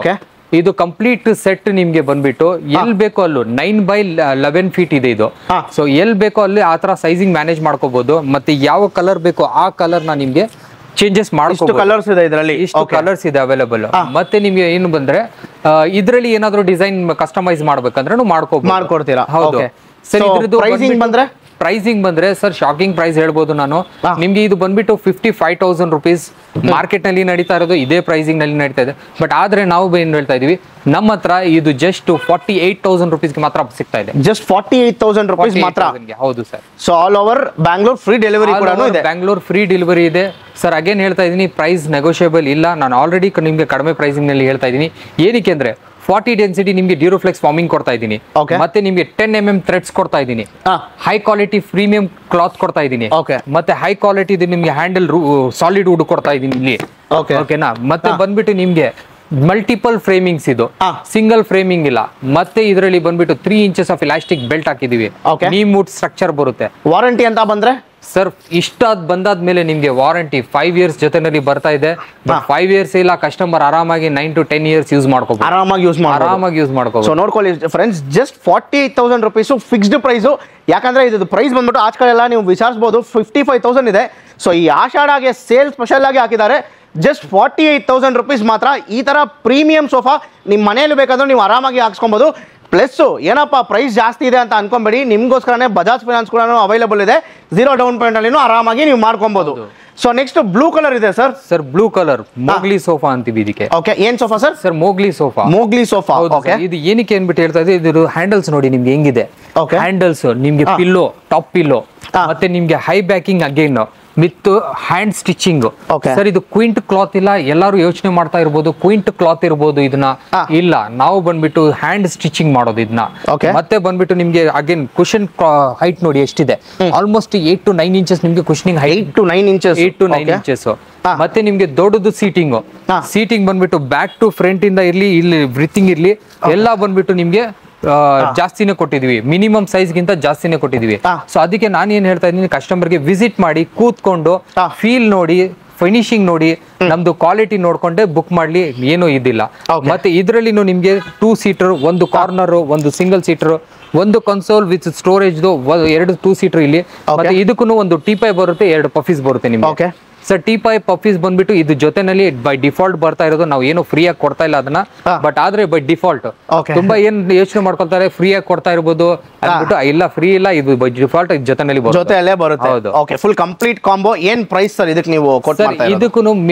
ಇದು ಕಂಪ್ಲೀಟ್ ಸೆಟ್ ನಿಮ್ಗೆ ಬಂದ್ಬಿಟ್ಟು ಎಲ್ ಬೇಕೋ ಅಲ್ಲೂ 9x11 feet ಇದೆ ಇದು. ಸೊ ಎಲ್ ಬೇಕೋ ಅಲ್ಲಿ ಆ ತರ ಸೈಜಿಂಗ್ ಮ್ಯಾನೇಜ್ ಮಾಡ್ಕೋಬಹುದು. ಮತ್ತೆ ಯಾವ ಕಲರ್ ಬೇಕೋ ಆ ಕಲರ್ ನ ನಿಮ್ಗೆ ಚೇಂಜಸ್ ಮಾಡ್ಕೋಬಹುದು. ಕಲರ್ಸ್ ಇದೆ ಇದರಲ್ಲಿ, ಇಷ್ಟು ಕಲರ್ಸ್ ಇದೆ ಅವೈಲೇಬಲ್. ಮತ್ತೆ ನಿಮ್ಗೆ ಏನು ಬಂದ್ರೆ ಇದರಲ್ಲಿ ಏನಾದ್ರು ಡಿಸೈನ್ ಕಸ್ಟಮೈಸ್ ಮಾಡ್ಬೇಕಂದ್ರೆ ಮಾಡ್ಕೊಡ್ತೀರಾ? ಹೌದು ಸರ್. ಇದ್ರದ್ದು ಪ್ರೈಸಿಂಗ್ ಬಂದ್ರೆ ಸರ್ ಶಾಕಿಂಗ್ ಪ್ರೈಸ್ ಹೇಳ್ಬೋದು ನಾನು ನಿಮ್ಗೆ. ಇದು ಬಂದ್ಬಿಟ್ಟು 55,000 rupees ಮಾರ್ಕೆಟ್ ನಲ್ಲಿ ನಡೀತಾ ಇರೋದು, ಇದೇ ಪ್ರೈಸಿಂಗ್ ನಲ್ಲಿ ನಡೀತಾ ಇದೆ. ಬಟ್ ಆದ್ರೆ ನಾವು ಏನ್ ಹೇಳ್ತಾ ಇದೀವಿ, ನಮ್ಮ ಹತ್ರ ಇದು ಜಸ್ಟ್ 48,000 rupees ಮಾತ್ರ ಸಿಗ್ತಾ ಇದೆ. ಜಸ್ಟ್ 48,000 rupees ಮಾತ್ರ. ಹೌದು ಸರ್. So all over Bangalore free delivery ಕೂಡ ಇದೆ. ಬ್ಯಾಂಗ್ಳೂರ್ ಫ್ರೀ ಡೆಲಿವರಿ ಇದೆ ಸರ್. ಅಗೇನ್ ಹೇಳ್ತಾ ಇದೀನಿ, ಪ್ರೈಸ್ ನೆಗೋಷಿಯಬಲ್ ಇಲ್ಲ. ನಾನು ಆಲ್ರೆಡಿ ನಿಮ್ಗೆ ಕಡಿಮೆ ಪ್ರೈಸಿಂಗ್ ನಲ್ಲಿ ಹೇಳ್ತಾ ಇದೀನಿ. ಏನಕ್ಕೆ ಅಂದ್ರೆ 40 ಡೆನ್ಸಿಟಿ ನಿಮ್ಗೆ ಡ್ಯೂರೋಫ್ಲೆಕ್ಸ್ ಫಾರ್ಮಿಂಗ್ ಕೊಡ್ತಾ ಇದ್ದೀನಿ. ಮತ್ತೆ ನಿಮ್ಗೆ 10 mm ಥ್ರೆಡ್ಸ್ ಕೊಡ್ತಾ ಇದ್ದೀನಿ. ಹೈ ಕ್ವಾಲಿಟಿ ಪ್ರೀಮಿಯಂ ಕ್ಲಾತ್ ಕೊಡ್ತಾ ಇದ್ದೀನಿ. ಮತ್ತೆ ಹೈ ಕ್ವಾಲಿಟಿ ನಿಮ್ಗೆ ಹ್ಯಾಂಡಲ್ ಸಾಲಿಡ್ ವುಡ್ ಕೊಡ್ತಾ ಇದ್ದೀನಿ ಇಲ್ಲಿ. ಓಕೆನಾ. ಮತ್ತೆ ಬಂದ್ಬಿಟ್ಟು ನಿಮ್ಗೆ ಮಲ್ಟಿಪಲ್ ಫ್ರೇಮಿಂಗ್ಸ್, ಇದು ಸಿಂಗಲ್ ಫ್ರೇಮಿಂಗ್ ಇಲ್ಲ. ಮತ್ತೆ ಇದರಲ್ಲಿ ಬಂದ್ಬಿಟ್ಟು 3 inches ಆಫ್ ಇಲಾಸ್ಟಿಕ್ ಬೆಲ್ಟ್ ಹಾಕಿದೀವಿ. ನೀಮ್ ವುಡ್ ಸ್ಟ್ರಕ್ಚರ್ ಬರುತ್ತೆ. ವಾರಂಟಿ ಅಂತ ಬಂದ್ರೆ ಸರ್ ಇಷ್ಟಾದ್ ಬಂದಾದ್ಮೇಲೆ ನಿಮ್ಗೆ ವಾರಂಟಿ 5 years ಜೊತೆನಲ್ಲಿ ಬರ್ತಾ ಇದೆ. 5 years ಇಲ್ಲ, ಕಸ್ಟಮರ್ ಆರಾಮಾಗಿ 9 to 10 years ಯೂಸ್ ಮಾಡ್ಕೋಬಹುದು. ಆರಾಮಾಗಿ ಯೂಸ್ ಮಾಡ್ಕೋಬಹುದು. ಸೊ ನೋಡ್ಕೊಳ್ಳಿ friends, just 48,000 rupees fixed price. ಯಾಕಂದ್ರೆ ಇದು ಪ್ರೈಸ್ ಬಂದ್ಬಿಟ್ಟು ಆಚ ಕಡೆ ಎಲ್ಲ ನೀವು ವಿಚಾರಿಸಬಹುದು 55,000 ಇದೆ. ಸೊ ಈ ಆಷಾಢಗೆ ಸೇಲ್ ಸ್ಪೆಷಲ್ ಆಗಿ ಹಾಕಿದ್ದಾರೆ. ಜಸ್ಟ್ 48,000 rupees ಮಾತ್ರ. ಈ ತರ ಪ್ರೀಮಿಯಂ ಸೋಫಾ ನಿಮ್ಮ ಮನೆಯಲ್ಲಿ ಬೇಕಾದ್ರೂ ನೀವು ಆರಾಮಾಗಿ ಹಾಕ್ಸ್ಕೊಬಹುದು. ಪ್ಲಸ್ ಏನಪ್ಪ ಪ್ರೈಸ್ ಜಾಸ್ತಿ ಇದೆ ಅಂತ ಅನ್ಕೊಂಬೇಡಿ, ನಿಮ್ಗೋಸ್ಕರನೇ ಬಜಾಜ್ ಫೈನಾನ್ಸ್ ಕೂಡ ಅವೈಲೇಬಲ್ ಇದೆ. 0 ಡೌನ್ ಪೇಮೆಂಟ್ ಅಲ್ಲಿ ಆರಾಮಾಗಿ ನೀವು ಮಾಡ್ಕೊಬಹುದು. ಸೊ ನೆಕ್ಸ್ಟ್ ಬ್ಲೂ ಕಲರ್ ಇದೆ sir. Sir blue colour Mowgli sofa ಅಂತೀವಿ ಇದಕ್ಕೆ. ಓಕೆ, ಏನ್ sofa sir? Sir Mowgli sofa. Okay, ಇದು ಏನಕ್ಕೆ ಅನ್ಬಿಟ್ಟು ಹೇಳ್ತಾ ಇದೆ, ಇದು ಹ್ಯಾಂಡಲ್ಸ್ ನೋಡಿ ನಿಮ್ಗೆ ಹೆಂಗಿದೆ. ಹ್ಯಾಂಡಲ್ಸ್ ನಿಮ್ಗೆ ಪಿಲ್ಲೋ, ಟಾಪ್ ಪಿಲ್ಲೋ, ಮತ್ತೆ ನಿಮ್ಗೆ high backing again with hand stitching. Sir ಇದು ಕ್ವಿಂಟ್ ಕ್ಲಾತ್ ಇಲ್ಲ. ಎಲ್ಲರೂ ಯೋಚನೆ ಮಾಡ್ತಾ ಇರ್ಬೋದು ಕ್ವಿಂಟ್ ಕ್ಲಾತ್ ಇರ್ಬೋದು, ಇದನ್ನ ಇಲ್ಲ, ನಾವು ಬಂದ್ಬಿಟ್ಟು ಹ್ಯಾಂಡ್ ಸ್ಟಿಚಿಂಗ್ ಮಾಡೋದು ಇದನ್ನ. ಮತ್ತೆ ಬಂದ್ಬಿಟ್ಟು ನಿಮ್ಗೆ ಅಗೇನ್ ಕುಶನ್ ಹೈಟ್ ನೋಡಿ ಎಷ್ಟಿದೆ, ಆಲ್ಮೋಸ್ಟ್ 8 to 9 inches ನಿಮ್ಗೆ ಕುಶನಿಂಗ್ ಹೈಟ್. 8 to 9 inches. ಮತ್ತೆ ನಿಮ್ಗೆ ದೊಡ್ಡದು ಸೀಟಿಂಗ್ ಬಂದ್ಬಿಟ್ಟು ಬ್ಯಾಕ್ ಟು ಫ್ರಂಟ್ ಇಂದ ಇರ್ಲಿ, ಇಲ್ಲಿ ಬ್ರೀತಿಂಗ್ ಇರ್ಲಿ, ಎಲ್ಲ ಬಂದ್ಬಿಟ್ಟು ನಿಮ್ಗೆ ಜಾಸ್ತಿನೇ ಕೊಟ್ಟಿದ್ವಿ. ಮಿನಿಮಮ್ ಸೈಜ್ ಗಿಂತ ಜಾಸ್ತಿನೇ ಕೊಟ್ಟಿದ್ವಿ. ಸೊ ಅದಕ್ಕೆ ನಾನು ಏನ್ ಹೇಳ್ತಾ ಇದ್ದೀನಿ, ಕಸ್ಟಮರ್ಗೆ ವಿಸಿಟ್ ಮಾಡಿ, ಕೂತ್ಕೊಂಡು ಫೀಲ್ ನೋಡಿ, ಫಿನಿಶಿಂಗ್ ನೋಡಿ, ನಮ್ದು ಕ್ವಾಲಿಟಿ ನೋಡ್ಕೊಂಡೆ ಬುಕ್ ಮಾಡ್ಲಿ, ಏನೂ ಇದಿಲ್ಲ. ಮತ್ತೆ ಇದ್ರಲ್ಲಿ ನಿಮ್ಗೆ 2 seater, 1 corner, 1 single seater, 1 console with storage, 2 2 seater ಇಲ್ಲಿ. ಮತ್ತೆ ಇದಕ್ಕೂ 1 ಟೀಪೈ ಬರುತ್ತೆ, 2 ಪಫೀಸ್ ಬರುತ್ತೆ ನಿಮ್ಗೆ. ಸರ್ ಟೀಪೈ ಪಫೀಸ್ ಬಂದ್ಬಿಟ್ಟು ಇದು ಜೊತೆನಲ್ಲಿ ಬೈ ಡಿಫಾಲ್ಟ್ ಬರ್ತಾ ಇರೋದು, ನಾವು ಏನು ಫ್ರೀ ಆಗಿ ಕೊಡ್ತಾ ಇಲ್ಲ ಅದನ್ನ. ಬಟ್ ಆದ್ರೆ ಬೈ ಡಿಫಾಲ್ಟ್ ತುಂಬಾ ಏನ್ ಯೋಚನೆ ಮಾಡ್ಕೊಳ್ತಾರೆ, ಫ್ರೀ ಆಗಿ ಕೊಡ್ತಾ ಇರ್ಬೋದು ಅಂದ್ಬಿಟ್ಟು. ಇಲ್ಲ, ಫ್ರೀ ಇಲ್ಲ, ಇದು ಬೈ ಡಿಫಾಲ್ಟ್ ಜೊತೆಯಲ್ಲೇ ಬರುತ್ತೆ. Okay, full complete combo. ಏನ್ ಪ್ರೈಸ್ ಸರ್ ಇದಕ್ಕೆ ನೀವು ಕೊಡ್ತಾ? ಇದಕ್ಕೂ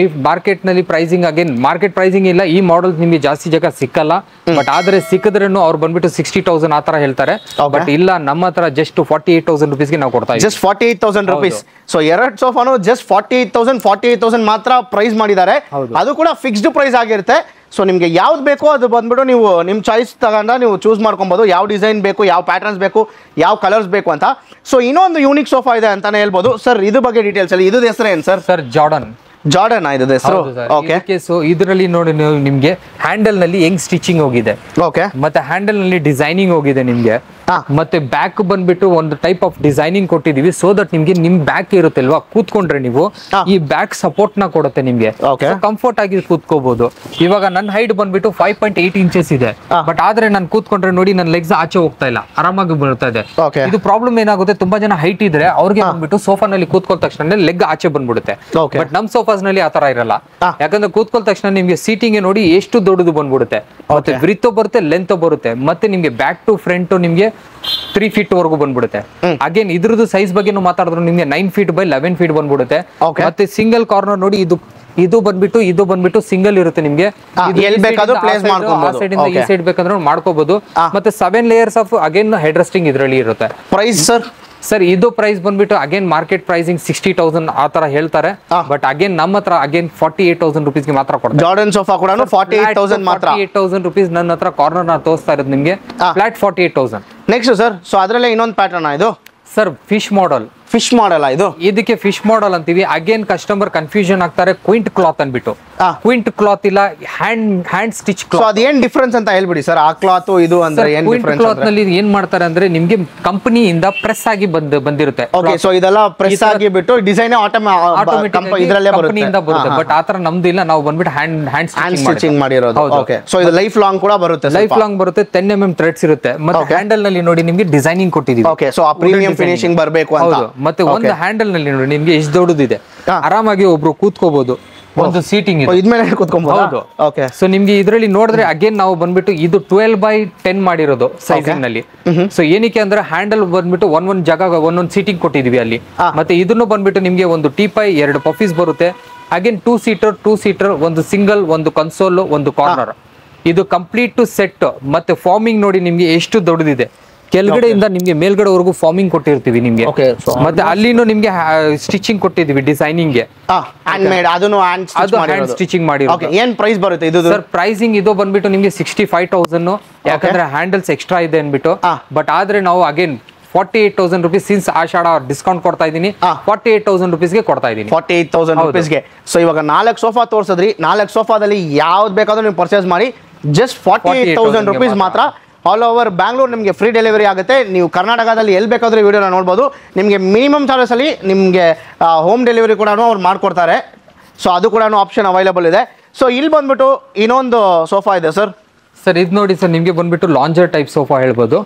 ಮಾರ್ಕೆಟ್ ನಲ್ಲಿ ಪ್ರೈಸಿಂಗ್ ಅಗೇನ್ ಮಾರ್ಕೆಟ್ ಪ್ರೈಸಿಂಗ್ ಇಲ್ಲ. ಈ ಮಾಡೆಲ್ ನಿಮ್ಗೆ ಜಾಸ್ತಿ ಜಾಗ ಸಿಕ್ಕಲ್ಲ. ಬಟ್ ಆದ್ರೆ ಸಿಕ್ಕಿದ್ರೂ ಅವ್ರು ಬಂದ್ಬಿಟ್ಟು 60,000 ಆತರ ಹೇಳ್ತಾರೆ. ಬಟ್ ಇಲ್ಲ, ನಮ್ಮ ಹತ್ರ ಜಸ್ಟ್ 48,000 rupees ಗೆ ನಾವು ಕೊಡ್ತಾ ಇದ್ದೀವಿ. Just 48,000 rupees. ಸೊ 2 ಸೋಫಾನು ಜಸ್ಟ್ 48,000 ಮಾತ್ರ ಪ್ರೈಸ್ ಮಾಡಿದ್ದಾರೆ. ಅದು ಕೂಡ ಫಿಕ್ಸ್ಡ್ ಪ್ರೈಸ್ ಆಗಿರುತ್ತೆ. ಸೊ ನಿಮ್ಗೆ ಯಾವ್ದು ಬೇಕೋ ಅದು ಬಂದ್ಬಿಟ್ಟು ನೀವು ನಿಮ್ ಚಾಯ್ಸ್ ತಗೊಂಡ ನೀವು ಚೂಸ್ ಮಾಡ್ಕೊಬಹುದು. ಯಾವ ಡಿಸೈನ್ ಬೇಕು, ಯಾವ ಪ್ಯಾಟರ್ನ್ಸ್ ಬೇಕು, ಯಾವ ಕಲರ್ಸ್ ಬೇಕು ಅಂತ. ಸೊ ಇನ್ನೊಂದು ಯೂನಿಕ್ ಸೋಫಾ ಇದೆ ಅಂತಾನೆ ಹೇಳ್ಬೋದು. ಸರ್ ಇದ್ರ ಬಗ್ಗೆ ಡೀಟೇಲ್ಸ್ ಅಲ್ಲಿ, ಇದು ಹೆಸರು ಏನು ಸರ್? ಸರ್ ಜಾರ್ಡನ್ ಇದು ಹೆಸರು. ಓಕೆ, ಸೊ ಇದರಲ್ಲಿ ನೋಡಿ ನಿಮ್ಗೆ ಹ್ಯಾಂಡಲ್ ನಲ್ಲಿ ಹೆಂಗ್ ಸ್ಟಿಚಿಂಗ್ ಹೋಗಿದೆ, ಓಕೆ, ಮತ್ತೆ ಹ್ಯಾಂಡಲ್ ನಲ್ಲಿ ಡಿಸೈನಿಂಗ್ ಹೋಗಿದೆ ನಿಮ್ಗೆ. ಮತ್ತೆ ಬ್ಯಾಕ್ ಬಂದ್ಬಿಟ್ಟು ಒಂದು ಟೈಪ್ ಆಫ್ ಡಿಸೈನಿಂಗ್ ಕೊಟ್ಟಿದೀವಿ. ಸೋ ದಟ್ ನಿಮ್ಗೆ ನಿಮ್ ಬ್ಯಾಕ್ ಇರುತ್ತೆ ಅಲ್ವಾ, ಕೂತ್ಕೊಂಡ್ರೆ ನೀವು ಈ ಬ್ಯಾಕ್ ಸಪೋರ್ಟ್ ನ ಕೊಡುತ್ತೆ ನಿಮ್ಗೆ, ಕಂಫರ್ಟ್ ಆಗಿ ಕೂತ್ಕೋಬಹುದು. ಇವಾಗ ನನ್ನ ಹೈಟ್ ಬಂದ್ಬಿಟ್ಟು 5.8 inches ಇದೆ. ಬಟ್ ಆದ್ರೆ ನಾನು ಕೂತ್ಕೊಂಡ್ರೆ ನೋಡಿ ನನ್ನ ಲೆಗ್ಸ್ ಆಚೆ ಹೋಗ್ತಾ ಇಲ್ಲ, ಆರಾಮಾಗಿ ಬರುತ್ತಾ ಇದೆ. ಇದು ಪ್ರಾಬ್ಲಮ್ ಏನಾಗುತ್ತೆ, ತುಂಬಾ ಜನ ಹೈಟ್ ಇದ್ರೆ ಅವ್ರಿಗೆ ಬಂದ್ಬಿಟ್ಟು ಸೋಫಾ ನಲ್ಲಿ ಕೂತ್ಕೊಂಡ ತಕ್ಷಣ ಲೆಗ್ ಆಚೆ ಬಂದ್ಬಿಡುತ್ತೆ. ಬಟ್ ನಮ್ ಸೋಫಾಸ್ ನಲ್ಲಿ ಆತರ ಇರಲ್ಲ. ಯಾಕಂದ್ರೆ ಕೂತ್ಕೊಂಡ ತಕ್ಷಣ ನಿಮ್ಗೆ ಸೀಟಿಂಗ್ ನೋಡಿ ಎಷ್ಟು ದೊಡ್ಡದು ಬಂದ್ಬಿಡುತ್ತೆ. ಮತ್ತೆ ಬ್ರಿತ್ ಬರುತ್ತೆ, ಲೆಂತ್ ಬರುತ್ತೆ. ಮತ್ತೆ ನಿಮ್ಗೆ ಬ್ಯಾಕ್ ಟು ಫ್ರಂಟ್ ನಿಮ್ಗೆ 3 feet ವರೆಗೂ ಬಂದ್ಬಿಡುತ್ತೆ. ಅಗೇನ್ ಇದ್ರದ್ದು ಸೈಜ್ ಬಗ್ಗೆ ಮಾತಾಡಿದ್ರು ನಿಮ್ಗೆ 9 feet by 11 feet ಬಂದ್ಬಿಡುತ್ತೆ. ಮತ್ತೆ ಸಿಂಗಲ್ ಕಾರ್ನರ್ ನೋಡಿ, ಇದು ಬಂದ್ಬಿಟ್ಟು ಸಿಂಗಲ್ ಇರುತ್ತೆ ನಿಮ್ಗೆ. ಎಲ್ಲಿ ಬೇಕಾದ್ರೂ ಪ್ಲೇಸ್ ಮಾಡ್ಕೊಬಹುದು, ಆ ಸೈಡ್ ಇಂದ ಈ ಸೈಡ್ ಬೇಕಂದ್ರೆ ಮಾಡ್ಕೋಬಹುದು. ಮತ್ತೆ 7 layers of again head resting ಇದರಲ್ಲಿ ಇರುತ್ತೆ. ಪ್ರೈಸ್ ಸರ್ ಇದು ಪ್ರೈಸ್ ಬಂದ್ಬಿಟ್ಟು ಅಗೇನ್ ಮಾರ್ಕೆಟ್ ಪ್ರೈಸಿಂಗ್ 60,000 ಆತರ ಹೇಳ್ತಾರೆ. ಬಟ್ ಅಗೇನ್ ನಮ್ಮ ಹತ್ರ ಅಗೇನ್ 48,000 rupees ಗೆ ಮಾತ್ರ ಕೊಡ್ತಾರೆ. ಜಾರ್ಡನ್ ಸೋಫಾ ಕೂಡ 48,000 ಮಾತ್ರ. 48,000 rupees ನನ್ನ ಹತ್ರ ಕಾರ್ನರ್ ನ ತೋರಿಸ್ತಾ ಇರೋದು ನಿಮ್ಗೆ ಫ್ಲಾಟ್ 48,000. ನೆಕ್ಸ್ಟ್ ಸರ್, ಸೊ ಅದರಲ್ಲೇ ಇನ್ನೊಂದು ಪ್ಯಾಟರ್ನ್ ಇದು ಸರ್ ಫಿಶ್ ಮಾಡೆಲ್. ಇದು ಇದಕ್ಕೆ ಫಿಶ್ ಮಾಡೆಲ್ ಅಂತೀವಿ. ಅಗೇನ್ ಕಸ್ಟಮರ್ ಕನ್ಫ್ಯೂಷನ್ ಆಗ್ತಾರೆ, ಕ್ವಿಂಟ್ ಕ್ಲಾತ್ ಅನ್ಬಿಟ್ಟು. ಕ್ವಿಂಟ್ ಕ್ಲಾತ್ ಇಲ್ಲ, ಹ್ಯಾಂಡ್ ಸ್ಟಿಚ್ ಕ್ಲಾತ್. ಅದೇನ್ ಡಿಫರೆನ್ಸ್ ಅಂತ ಹೇಳ್ಬಿಡಿ ಸರ್. ಆ ಕ್ಲಾತ್ ಇದು ಅಂದ್ರೆ ಏನ್ ಡಿಫರೆನ್ಸ್? ಕ್ಲಾತ್ ನಲ್ಲಿ ಏನ್ ಮಾಡ್ತಾರೆ ಅಂದ್ರೆ ನಿಮ್ಗೆ ಕಂಪನಿಯಿಂದ ಪ್ರೆಸ್ ಆಗಿ ಬಂದಿರುತ್ತೆ. ಓಕೆ, ಸೊ ಇದೆಲ್ಲ ಪ್ರೆಸ್ ಆಗಿ ಬಿಟ್ಟು ಡಿಸೈನ್ ಆಟೋಮೆಟಿಕ್ ಇದರಲ್ಲೇ ಬರುತ್ತೆ. ಬಟ್ ಆತರ ನಮ್ದು ಇಲ್ಲ, ನಾವು ಬಂದ್ಬಿಟ್ಟು ಹ್ಯಾಂಡ್ ಸ್ಟಿಚಿಂಗ್ ಮಾಡಿರೋದು. ಓಕೆ, ಸೊ ಇದು ಲೈಫ್ ಲಾಂಗ್ ಕೂಡ ಬರುತ್ತೆ. ಲೈಫ್ ಲಾಂಗ್ ಬರುತ್ತೆ. 10 mm ಥ್ರೆಡ್ಸ್ ಇರುತ್ತೆ. ಮತ್ತೆ ಹ್ಯಾಂಡಲ್ ನಲ್ಲಿ ನೋಡಿ ನಿಮ್ಗೆ ಡಿಸೈನಿಂಗ್ ಕೊಟ್ಟಿದೀವಿ. ಓಕೆ, ಸೊ ಆ ಪ್ರೀಮಿಯಂ ಫಿನಿಶಿಂಗ್ ಬರಬೇಕು ಅಂತ. ಮತ್ತೆ ಒಂದು ಹ್ಯಾಂಡಲ್ ನಲ್ಲಿ ನೋಡಿ ನಿಮ್ಗೆ ಎಷ್ಟು ದೊಡ್ಡದಿದೆ, ಆರಾಮಾಗಿ ಒಬ್ರು ಕೂತ್ಕೋಬಹುದು. ಒಂದು ಸೀಟಿಂಗ್ ಇದ್ಮೇಲೆ ಕೂತ್ಕೊಬಹುದು. ಓಕೆ, ಸೊ ನಿಮ್ಗೆ ಇದರಲ್ಲಿ ನೋಡಿದ್ರೆ ಅಗೇನ್ ನಾವು ಬಂದ್ಬಿಟ್ಟು ಇದು 12 by 10 ಮಾಡಿರೋದು ಸೈಜಿಂಗ್ ನಲ್ಲಿ. ಸೊ ಏನಕ್ಕೆ ಅಂದ್ರೆ ಹ್ಯಾಂಡಲ್ ಬಂದ್ಬಿಟ್ಟು ಒಂದೊಂದು ಜಾಗ ಒಂದೊಂದು ಸೀಟಿಂಗ್ ಕೊಟ್ಟಿದೀವಿ ಅಲ್ಲಿ. ಮತ್ತೆ ಇದನ್ನು ಬಂದ್ಬಿಟ್ಟು ನಿಮ್ಗೆ ಒಂದು ಟೀಪೈ, 2 ಪಫೀಸ್ ಬರುತ್ತೆ. ಅಗೇನ್ 2 seater, ಒಂದು ಸಿಂಗಲ್, ಒಂದು ಕನ್ಸೋಲ್, ಒಂದು ಕಾರ್ನರ್. ಇದು ಕಂಪ್ಲೀಟ್ ಟು ಸೆಟ್. ಮತ್ತೆ ಫಾರ್ಮಿಂಗ್ ನೋಡಿ ನಿಮ್ಗೆ ಎಷ್ಟು ದೊಡ್ಡದಿದೆ. ಕೆಳಗಡೆಯಿಂದ ನಿಮ್ಗೆ ಮೇಲ್ಗಡೆವರೆಗೂ ಫಾರ್ಮಿಂಗ್ ಕೊಟ್ಟಿರ್ತೀವಿ ನಿಮ್ಗೆ. ಮತ್ತೆ ಅಲ್ಲಿನೂ ನಿಮ್ಗೆ ಸ್ಟಿಚಿಂಗ್ ಕೊಟ್ಟಿದೀವಿ ಡಿಸೈನಿಂಗ್ ಗೆ. ಹ್ಯಾಂಡ್ ಮೇಡ್ ಅದನ್ನು ಹ್ಯಾಂಡ್ ಸ್ಟಿಚಿಂಗ್ ಮಾಡಿ. ಏನ್ ಪ್ರೈಸ್ ಬರುತ್ತೆ ಇದು ಸರ್? ಪ್ರೈಸಿಂಗ್ ಇದು ಬಂದ್ಬಿಟ್ಟು ನಿಮ್ಗೆ 65,000, ಯಾಕಂದ್ರೆ ಹ್ಯಾಂಡಲ್ಸ್ ಎಕ್ಸ್ಟ್ರಾ ಇದೆ ಅನ್ಬಿಟ್ಟು. ಬಟ್ ಆದ್ರೆ ನಾವು ಅಗೇನ್ 48,000 rupees ಸಿನ್ಸ್ ಆಷಾಢ ಡಿಸ್ಕೌಂಟ್ ಕೊಡ್ತಾ ಇದೀನಿ. 48,000 rupees ಗೆ ಕೊಡ್ತಾ ಇದೀನಿ. 48,000 rupees ಗೆ. ಸೊ ಇವಾಗ 4 ಸೋಫಾ ತೋರ್ಸಿದ್ರಿ, 4 ಸೋಫಾದಲ್ಲಿ ಯಾವ್ದು ಬೇಕಾದ್ರೂ ನೀವು ಪರ್ಚೇಸ್ ಮಾಡಿ ಜಸ್ಟ್ 48,000 rupees ಮಾತ್ರ. ಆಲ್ ಓವರ್ ಬ್ಯಾಂಗ್ಳೂರ್ ನಿಮಗೆ ಫ್ರೀ ಡೆಲಿವರಿ ಆಗುತ್ತೆ. ನೀವು ಕರ್ನಾಟಕದಲ್ಲಿ ಎಲ್ಲಿ ಬೇಕಾದ್ರೂ ವಿಡಿಯೋನ ನೋಡ್ಬೋದು. ನಿಮಗೆ ಮಿನಿಮಮ್ ಚಾರ್ಜಸ್ ಅಲ್ಲಿ ನಿಮಗೆ ಹೋಮ್ ಡೆಲಿವರಿ ಕೂಡ ಅವ್ರು ಮಾಡ್ಕೊಡ್ತಾರೆ. ಸೊ ಅದು ಕೂಡ ಆಪ್ಷನ್ ಅವೈಲೇಬಲ್ ಇದೆ. ಸೊ ಇಲ್ಲಿ ಬಂದ್ಬಿಟ್ಟು ಇನ್ನೊಂದು ಸೋಫಾ ಇದೆ ಸರ್. ಸರ್ ಇದು ನೋಡಿ ಸರ್, ನಿಮ್ಗೆ ಬಂದ್ಬಿಟ್ಟು ಲಾಂಜರ್ ಟೈಪ್ ಸೋಫಾ ಹೇಳ್ಬೋದು.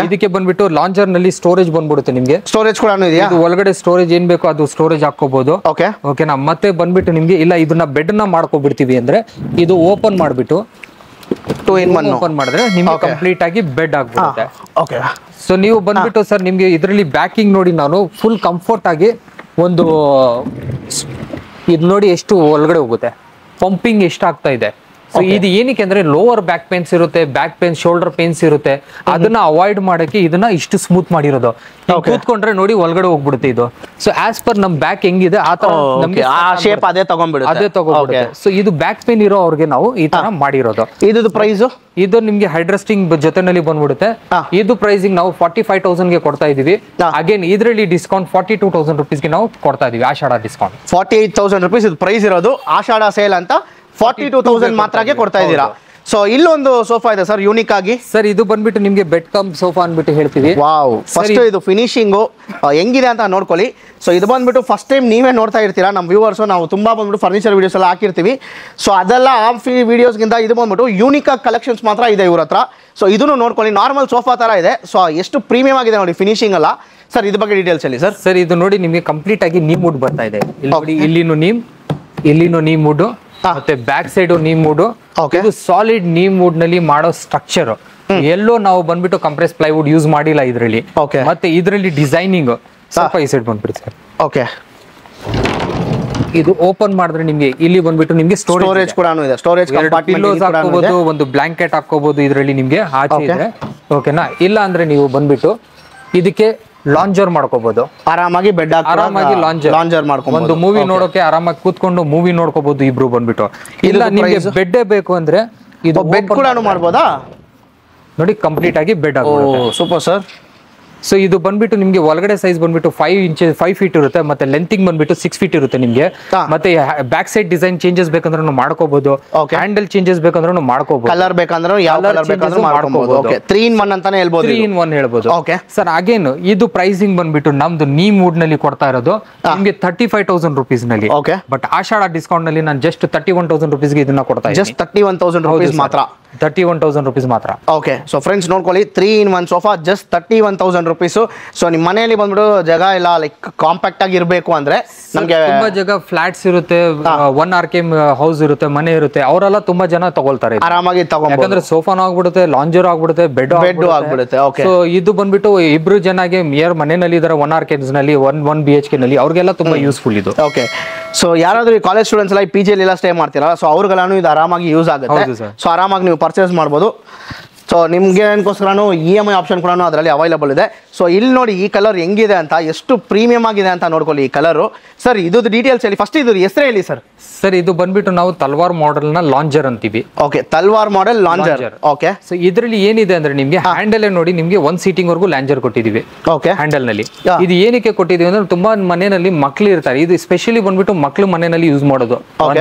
ಇದಕ್ಕೆ ಬಂದ್ಬಿಟ್ಟು ಲಾಂಜರ್ ನಲ್ಲಿ ಸ್ಟೋರೇಜ್ ಬಂದ್ಬಿಡುತ್ತೆ ನಿಮ್ಗೆ. ಸ್ಟೋರೇಜ್ ಕೂಡ ಇದೆಯಾ? ಒಳಗಡೆ ಸ್ಟೋರೇಜ್ ಏನ್ ಬೇಕೋ ಅದು ಸ್ಟೋರೇಜ್ ಹಾಕೋಬಹುದು. ಓಕೆನಾ? ಮತ್ತೆ ಬಂದ್ಬಿಟ್ಟು ನಿಮ್ಗೆ ಇಲ್ಲ ಇದನ್ನ ಬೆಡ್ ನ ಮಾಡ್ಕೊಬಿಡ್ತೀವಿ ಅಂದ್ರೆ ಇದು ಓಪನ್ ಮಾಡ್ಬಿಟ್ಟು 2-in-1 ಓಪನ್ ಮಾಡಿದ್ರೆ ನಿಮ್ಗೆ ಕಂಪ್ಲೀಟ್ ಆಗಿ ಬೆಡ್ ಆಗ್ಬಿಡುತ್ತೆ. ಸೊ ನೀವು ಬಂದ್ಬಿಟ್ಟು ಸರ್ ನಿಮ್ಗೆ ಇದರಲ್ಲಿ ಬ್ಯಾಕಿಂಗ್ ನೋಡಿ, ನಾನು ಫುಲ್ ಕಂಫರ್ಟ್ ಆಗಿ ಒಂದು ಇದು ನೋಡಿ ಎಷ್ಟು ಒಳಗಡೆ ಹೋಗುತ್ತೆ, ಪಂಪಿಂಗ್ ಎಷ್ಟು ಆಗ್ತಾ ಇದೆ. ಸೊ ಇದು ಏನಕ್ಕೆ ಅಂದ್ರೆ ಲೋವರ್ ಬ್ಯಾಕ್ ಪೇನ್ಸ್ ಇರುತ್ತೆ, ಬ್ಯಾಕ್ ಪೇನ್, ಶೋಲ್ಡರ್ ಪೇನ್ಸ್ ಇರುತ್ತೆ, ಅದನ್ನ ಅವಾಯ್ಡ್ ಮಾಡಕ್ಕೆ ಇದನ್ನ ಇಷ್ಟು ಸ್ಮೂತ್ ಮಾಡಿರೋದು. ಕೂತ್ಕೊಂಡ್ರೆ ನೋಡಿ ಒಳಗಡೆ ಹೋಗ್ಬಿಡುತ್ತೆ ಇದು. ಸೊ ಆಸ್ ಪರ್ ನಮ್ ಬ್ಯಾಕ್ ಹೆಂಗಿದೆ ಆ ತರ ನಮ್ಗೆ ಶೇಪ್ ಅದೇ ತಗೊಂಡ್ಬಿಡುತ್ತೆ. ಸೊ ಇದು ಬ್ಯಾಕ್ ಪೇನ್ ಇರೋ ಅವ್ರಿಗೆ ನಾವು ಈ ತರ ಮಾಡಿರೋದು. ಇದು ಪ್ರೈಸ್ ಇದು ನಿಮ್ಗೆ ಹೈಡ್ರೆಸ್ಟಿಂಗ್ ಜೊತೆನಲ್ಲಿ ಬಂದ್ಬಿಡುತ್ತೆ. ಇದು ಪ್ರೈಸಿಂಗ್ ನಾವು 45,000 ಗೆ ಕೊಡ್ತಾ ಇದೀವಿ. ಅಗೇನ್ ಇದರಲ್ಲಿ ಡಿಸ್ಕೌಂಟ್ 42,000 rupees ಗೆ ನಾವು ಕೊಡ್ತಾ ಇದೀವಿ. ಆಷಾಢ ಡಿಸ್ಕೌಂಟ್ 48,000 rupees ಇದು ಪ್ರೈಸ್ ಇರೋದು. ಆಷಾಢ ಸೇಲ್ ಅಂತ 42,000 ಮಾತ್ರಗೆ ಕೊಡ್ತಾ ಇದ್ದೀರಾ. ಸೊ ಇಲ್ಲೊಂದು ಸೋಫಾ ಇದೆ ಸರ್, ಯೂನಿಕ್ ಆಗಿ. ಸರ್ ಇದು ಬಂದ್ಬಿಟ್ಟು ನಿಮ್ಗೆ ಬೆಡ್ ಕಮ್ ಸೋಫಾ ಅನ್ಬಿಟ್ಟು ಹೇಳ್ತೀವಿ. ವಾವ್, ಫಸ್ಟ್ ಇದು ಫಿನಿಶಿಂಗು ಹೆಂಗಿದೆ ಅಂತ ನೋಡ್ಕೊಳ್ಳಿ. ಸೊ ಇದು ಬಂದ್ಬಿಟ್ಟು ಫಸ್ಟ್ ಟೈಮ್ ನೀವೇ ನೋಡ್ತಾ ಇರ್ತೀರಾ ನಮ್ಮ ವ್ಯೂವರ್ಸ್. ನಾವು ತುಂಬಾ ಬಂದ್ಬಿಟ್ಟು ಫರ್ನಿಚರ್ ವಿಡಿಯೋಸ್ ಎಲ್ಲ ಹಾಕಿರ್ತೀವಿ. ಸೊ ಅದೆಲ್ಲ ಆ ವಿಡಿಯೋಸ್ಗಿಂತ ಇದು ಬಂದ್ಬಿಟ್ಟು ಯೂನಿಕ್ ಆಗಿ ಕಲೆಕ್ಷನ್ಸ್ ಮಾತ್ರ ಇದೆ ಇವ್ರ ಹತ್ರ. ಸೊ ಇದನ್ನು ನೋಡ್ಕೊಳ್ಳಿ, ನಾರ್ಮಲ್ ಸೋಫಾ ತರ ಇದೆ. ಸೊ ಎಷ್ಟು ಪ್ರೀಮಿಯಂ ಆಗಿದೆ ನೋಡಿ ಫಿನಿಶಿಂಗ್ ಎಲ್ಲ. ಸರ್ ಇದ್ರ ಬಗ್ಗೆ ಡೀಟೇಲ್ಸ್ ಹೇಳಿ ಸರ್. ಸರ್ ಇದು ನೋಡಿ ನಿಮ್ಗೆ ಕಂಪ್ಲೀಟ್ ಆಗಿ ನೀಮ್ ವುಡ್ ಬರ್ತಾ ಇದೆ. ಇಲ್ಲಿನೂ ನೀಮ್ ವುಡ್, ಮತ್ತೆ ಬ್ಯಾಕ್ ಸೈಡ್ ನೀಮ್ ವುಡ್. ಇದು ಸಾಲಿಡ್ ನೀಮ್ ವುಡ್ ನಲ್ಲಿ ಮಾಡೋ ಸ್ಟ್ರಕ್ಚರ್. ಎಲ್ಲೋ ನಾವು ಬಂದ್ಬಿಟ್ಟು ಕಂಪ್ರೆಸ್ ಪ್ಲೈವುಡ್ ಯೂಸ್ ಮಾಡಿಲ್ಲ ಇದರಲ್ಲಿ. ಮತ್ತೆ ಇದರಲ್ಲಿ ಡಿಸೈನಿಂಗ್ ಸ್ವಲ್ಪ ಈ ಸೈಡ್ ಬಂದ್ಬಿಡುತ್ತೆ ಸರ್. ಓಕೆ, ಇದು ಓಪನ್ ಮಾಡಿದ್ರೆ ನಿಮ್ಗೆ ಇಲ್ಲಿ ಬಂದ್ಬಿಟ್ಟು ನಿಮ್ಗೆ ಸ್ಟೋರೇಜ್ ಕೂಡ ಇದೆ. ಸ್ಟೋರೇಜ್ ಪಿಲ್ಲೋಸ್ ಹಾಕೋಬಹುದು, ಒಂದು ಬ್ಲಾಂಕೆಟ್ ಹಾಕೋಬಹುದು ಇದರಲ್ಲಿ ನಿಮ್ಗೆ ಆಚೆ ಇದೆ. ಓಕೆನಾ? ಇಲ್ಲ ಅಂದ್ರೆ ನೀವು ಬಂದ್ಬಿಟ್ಟು ಇದಕ್ಕೆ ಲಾಂಜರ್ ಮಾಡ್ಕೋಬಹುದು ಆರಾಮಾಗಿ. ಬೆಡ್ ಆರಾಮಾಗಿ ಲಾಂಜರ್ ಮಾಡ್ಕೊಂಡು ಒಂದು ಮೂವಿ ನೋಡೋಕೆ ಆರಾಮಾಗಿ ಕೂತ್ಕೊಂಡು ಮೂವಿ ನೋಡ್ಕೋಬಹುದು ಇಬ್ರು ಬಂದ್ಬಿಟ್ಟು. ಇಲ್ಲ ನಿಮ್ಗೆ ಬೆಡ್ ಬೇಕು ಅಂದ್ರೆ ಇದು ಬೆಡ್ ಕೂಡ ಮಾಡ್ಬೋದಾ ನೋಡಿ, ಕಂಪ್ಲೀಟ್ ಆಗಿ ಬೆಡ್ ಆಗುತ್ತೆ. Super sir. ಸೊ ಇದು ಬಂದ್ಬಿಟ್ಟು ನಿಮ್ಗೆ ಒಳಗಡೆ ಸೈಜ್ ಬಂದ್ಬಿಟ್ಟು 5 feet ಇರುತ್ತೆ. ಮತ್ತೆ ಲೆಂತಿಂಗ್ ಬಂದ್ಬಿಟ್ಟು 6 feet ಇರುತ್ತೆ ನಿಮ್ಗೆ. ಮತ್ತೆ ಬ್ಯಾಕ್ ಸೈಡ್ ಡಿಸೈನ್ ಚೇಂಜಸ್ ಬೇಕಂದ್ರೂ ಮಾಡ್ಕೋಬಹುದು, ಹ್ಯಾಂಡಲ್ ಚೇಂಜಸ್ ಬೇಕಂದ್ರೂ ಮಾಡ್ಕೋಬಹುದು, ಕಲರ್ ಬೇಕಂದ್ರೆ ಯಾವ ಕಲರ್ ಬೇಕಂದ್ರೂ ಮಾಡ್ಕೋಬಹುದು. ಓಕೆ, 3-in-1 ಅಂತಾನೆ ಹೇಳ್ಬೋದು. 3-in-1 ಹೇಳ್ಬೋದು. ಓಕೆ ಸರ್, ಅಗೇನ್ ಇದು ಪ್ರೈಸಿಂಗ್ ಬಂದ್ಬಿಟ್ಟು ನಮ್ದು ನೀಮ್ ವುಡ್ ನಲ್ಲಿ ಕೊಡ್ತಾ ಇರೋದು ನಿಮ್ಗೆ 35,000 rupees ನಲ್ಲಿ. ಓಕೆ, ಬಟ್ ಆಷಾಢ ಡಿಸ್ಕೌಂಟ್ ನಲ್ಲಿ ನಾನು ಜಸ್ಟ್ 31,000 rupees ಗೆ ಇದನ್ನ ಕೊಡ್ತಾ ಇದ್ದೀನಿ. ಜಸ್ಟ್ 31,000 rupees ಮಾತ್ರ. 31,000 rupees ಮಾತ್ರ. ಓಕೆ, ಸೊ ಫ್ರೆಂಡ್ಸ್ ನೋಡ್ಕೊಳ್ಳಿ, 3-in-1 sofa just 31,000 rupees. So ನಿಮ್ಮ ಮನೆಯಲ್ಲಿ ಬಂದ್ಬಿಟ್ಟು ಜಾಗ ಇಲ್ಲ, ಲೈಕ್ ಕಾಂಪ್ಯಾಕ್ಟ್ ಆಗಿ ಇರಬೇಕು ಅಂದ್ರೆ ನಮಗೆ ತುಂಬಾ ಜಾಗ ಫ್ಲಾಟ್ಸ್ ಇರುತ್ತೆ, 1 RK ಹೌಸ್ ಇರುತ್ತೆ, ಮನೆ ಇರುತ್ತೆ, ಅವರೆಲ್ಲ ತುಂಬಾ ಜನ ತಗೊಳ್ತಾರೆ, ಆರಾಮಾಗಿ ತಗೊಂಡು. ಯಾಕಂದ್ರೆ ಸೋಫಾನು ಆಗ್ಬಿಡುತ್ತೆ, ಲಾಂಜರ್ ಆಗ್ಬಿಡುತ್ತೆ, ಬೆಡ್ ಆಗ್ಬಿಡುತ್ತೆ. ಸೊ ಇದು ಬಂದ್ಬಿಟ್ಟು ಇಬ್ರು ಜನಗೆ ಮನೆಯಲ್ಲಿ ಇದಾರೆ 1 RK ನಲ್ಲಿ, 1 BHK ನಲ್ಲಿ, ಅವ್ರಿಗೆಲ್ಲ ತುಂಬಾ ಯೂಸ್ಫುಲ್ ಇದು. ಓಕೆ, ಸೊ ಯಾರಾದ್ರೂ ಕಾಲೇಜ್ ಸ್ಟೂಡೆಂಟ್ಸ್ ಎಲ್ಲ PG ಎಲ್ಲ ಸ್ಟೇ ಮಾಡ್ತೀರಾ, ಸೊ ಅವ್ರಿಗೆಲ್ಲಾನು ಇದು ಆರಾಮಾಗಿ ಯೂಸ್ ಆಗುತ್ತೆ. ಸೊ ಆರಾಮಾಗಿ ನೀವು ಪರ್ಚೇಸ್ ಮಾಡ್ಬೋದು. ಸೊ ನಿಮ್ಗೆ ಏನಕ್ಕೋಸ್ಕರನೂ EMI ಆಪ್ಷನ್ ಕೂಡ ಅದರಲ್ಲಿ ಅವೈಲೇಬಲ್ ಇದೆ. ಸೊ ಇಲ್ಲಿ ನೋಡಿ ಈ ಕಲರ್ ಹೆಂಗಿದೆ ಅಂತ, ಎಷ್ಟು ಪ್ರೀಮಿಯಂ ಆಗಿದೆ ಅಂತ ನೋಡ್ಕೊಳ್ಳಿ ಈ ಕಲರ್. ಸರ್ ಇದು ಡೀಟೇಲ್ಸ್ ಹೇಳಿ ಫಸ್ಟ್, ಇದು ಹೆಸರು ಹೇಳಿ ಸರ್. ಸರ್ ಇದು ಬಂದ್ಬಿಟ್ಟು ನಾವು ತಲ್ವಾರ್ ಮಾಡೆಲ್ ನ ಲಾಂಜರ್ ಅಂತೀವಿ. ಓಕೆ, ತಲ್ವಾರ್ ಮಾಡೆಲ್ ಲಾಂಜರ್. ಓಕೆ, ಸೊ ಇದರಲ್ಲಿ ಏನಿದೆ ಅಂದ್ರೆ ನಿಮ್ಗೆ ಹ್ಯಾಂಡಲ್ ನೋಡಿ, ನಿಮ್ಗೆ 1 seating ವರ್ಗೂ ಲಾಂಜರ್ ಕೊಟ್ಟಿದೀವಿ. ಓಕೆ, ಹ್ಯಾಂಡಲ್ ನಲ್ಲಿ ಇದು ಏನಕ್ಕೆ ಕೊಟ್ಟಿದೀವಿ ಅಂದ್ರೆ ತುಂಬಾ ಮನೆಯಲ್ಲಿ ಮಕ್ಳು ಇರ್ತಾರೆ, ಇದು ಸ್ಪೆಷಲಿ ಬಂದ್ಬಿಟ್ಟು ಮಕ್ಳು ಮನೆಯಲ್ಲಿ ಯೂಸ್ ಮಾಡೋದು.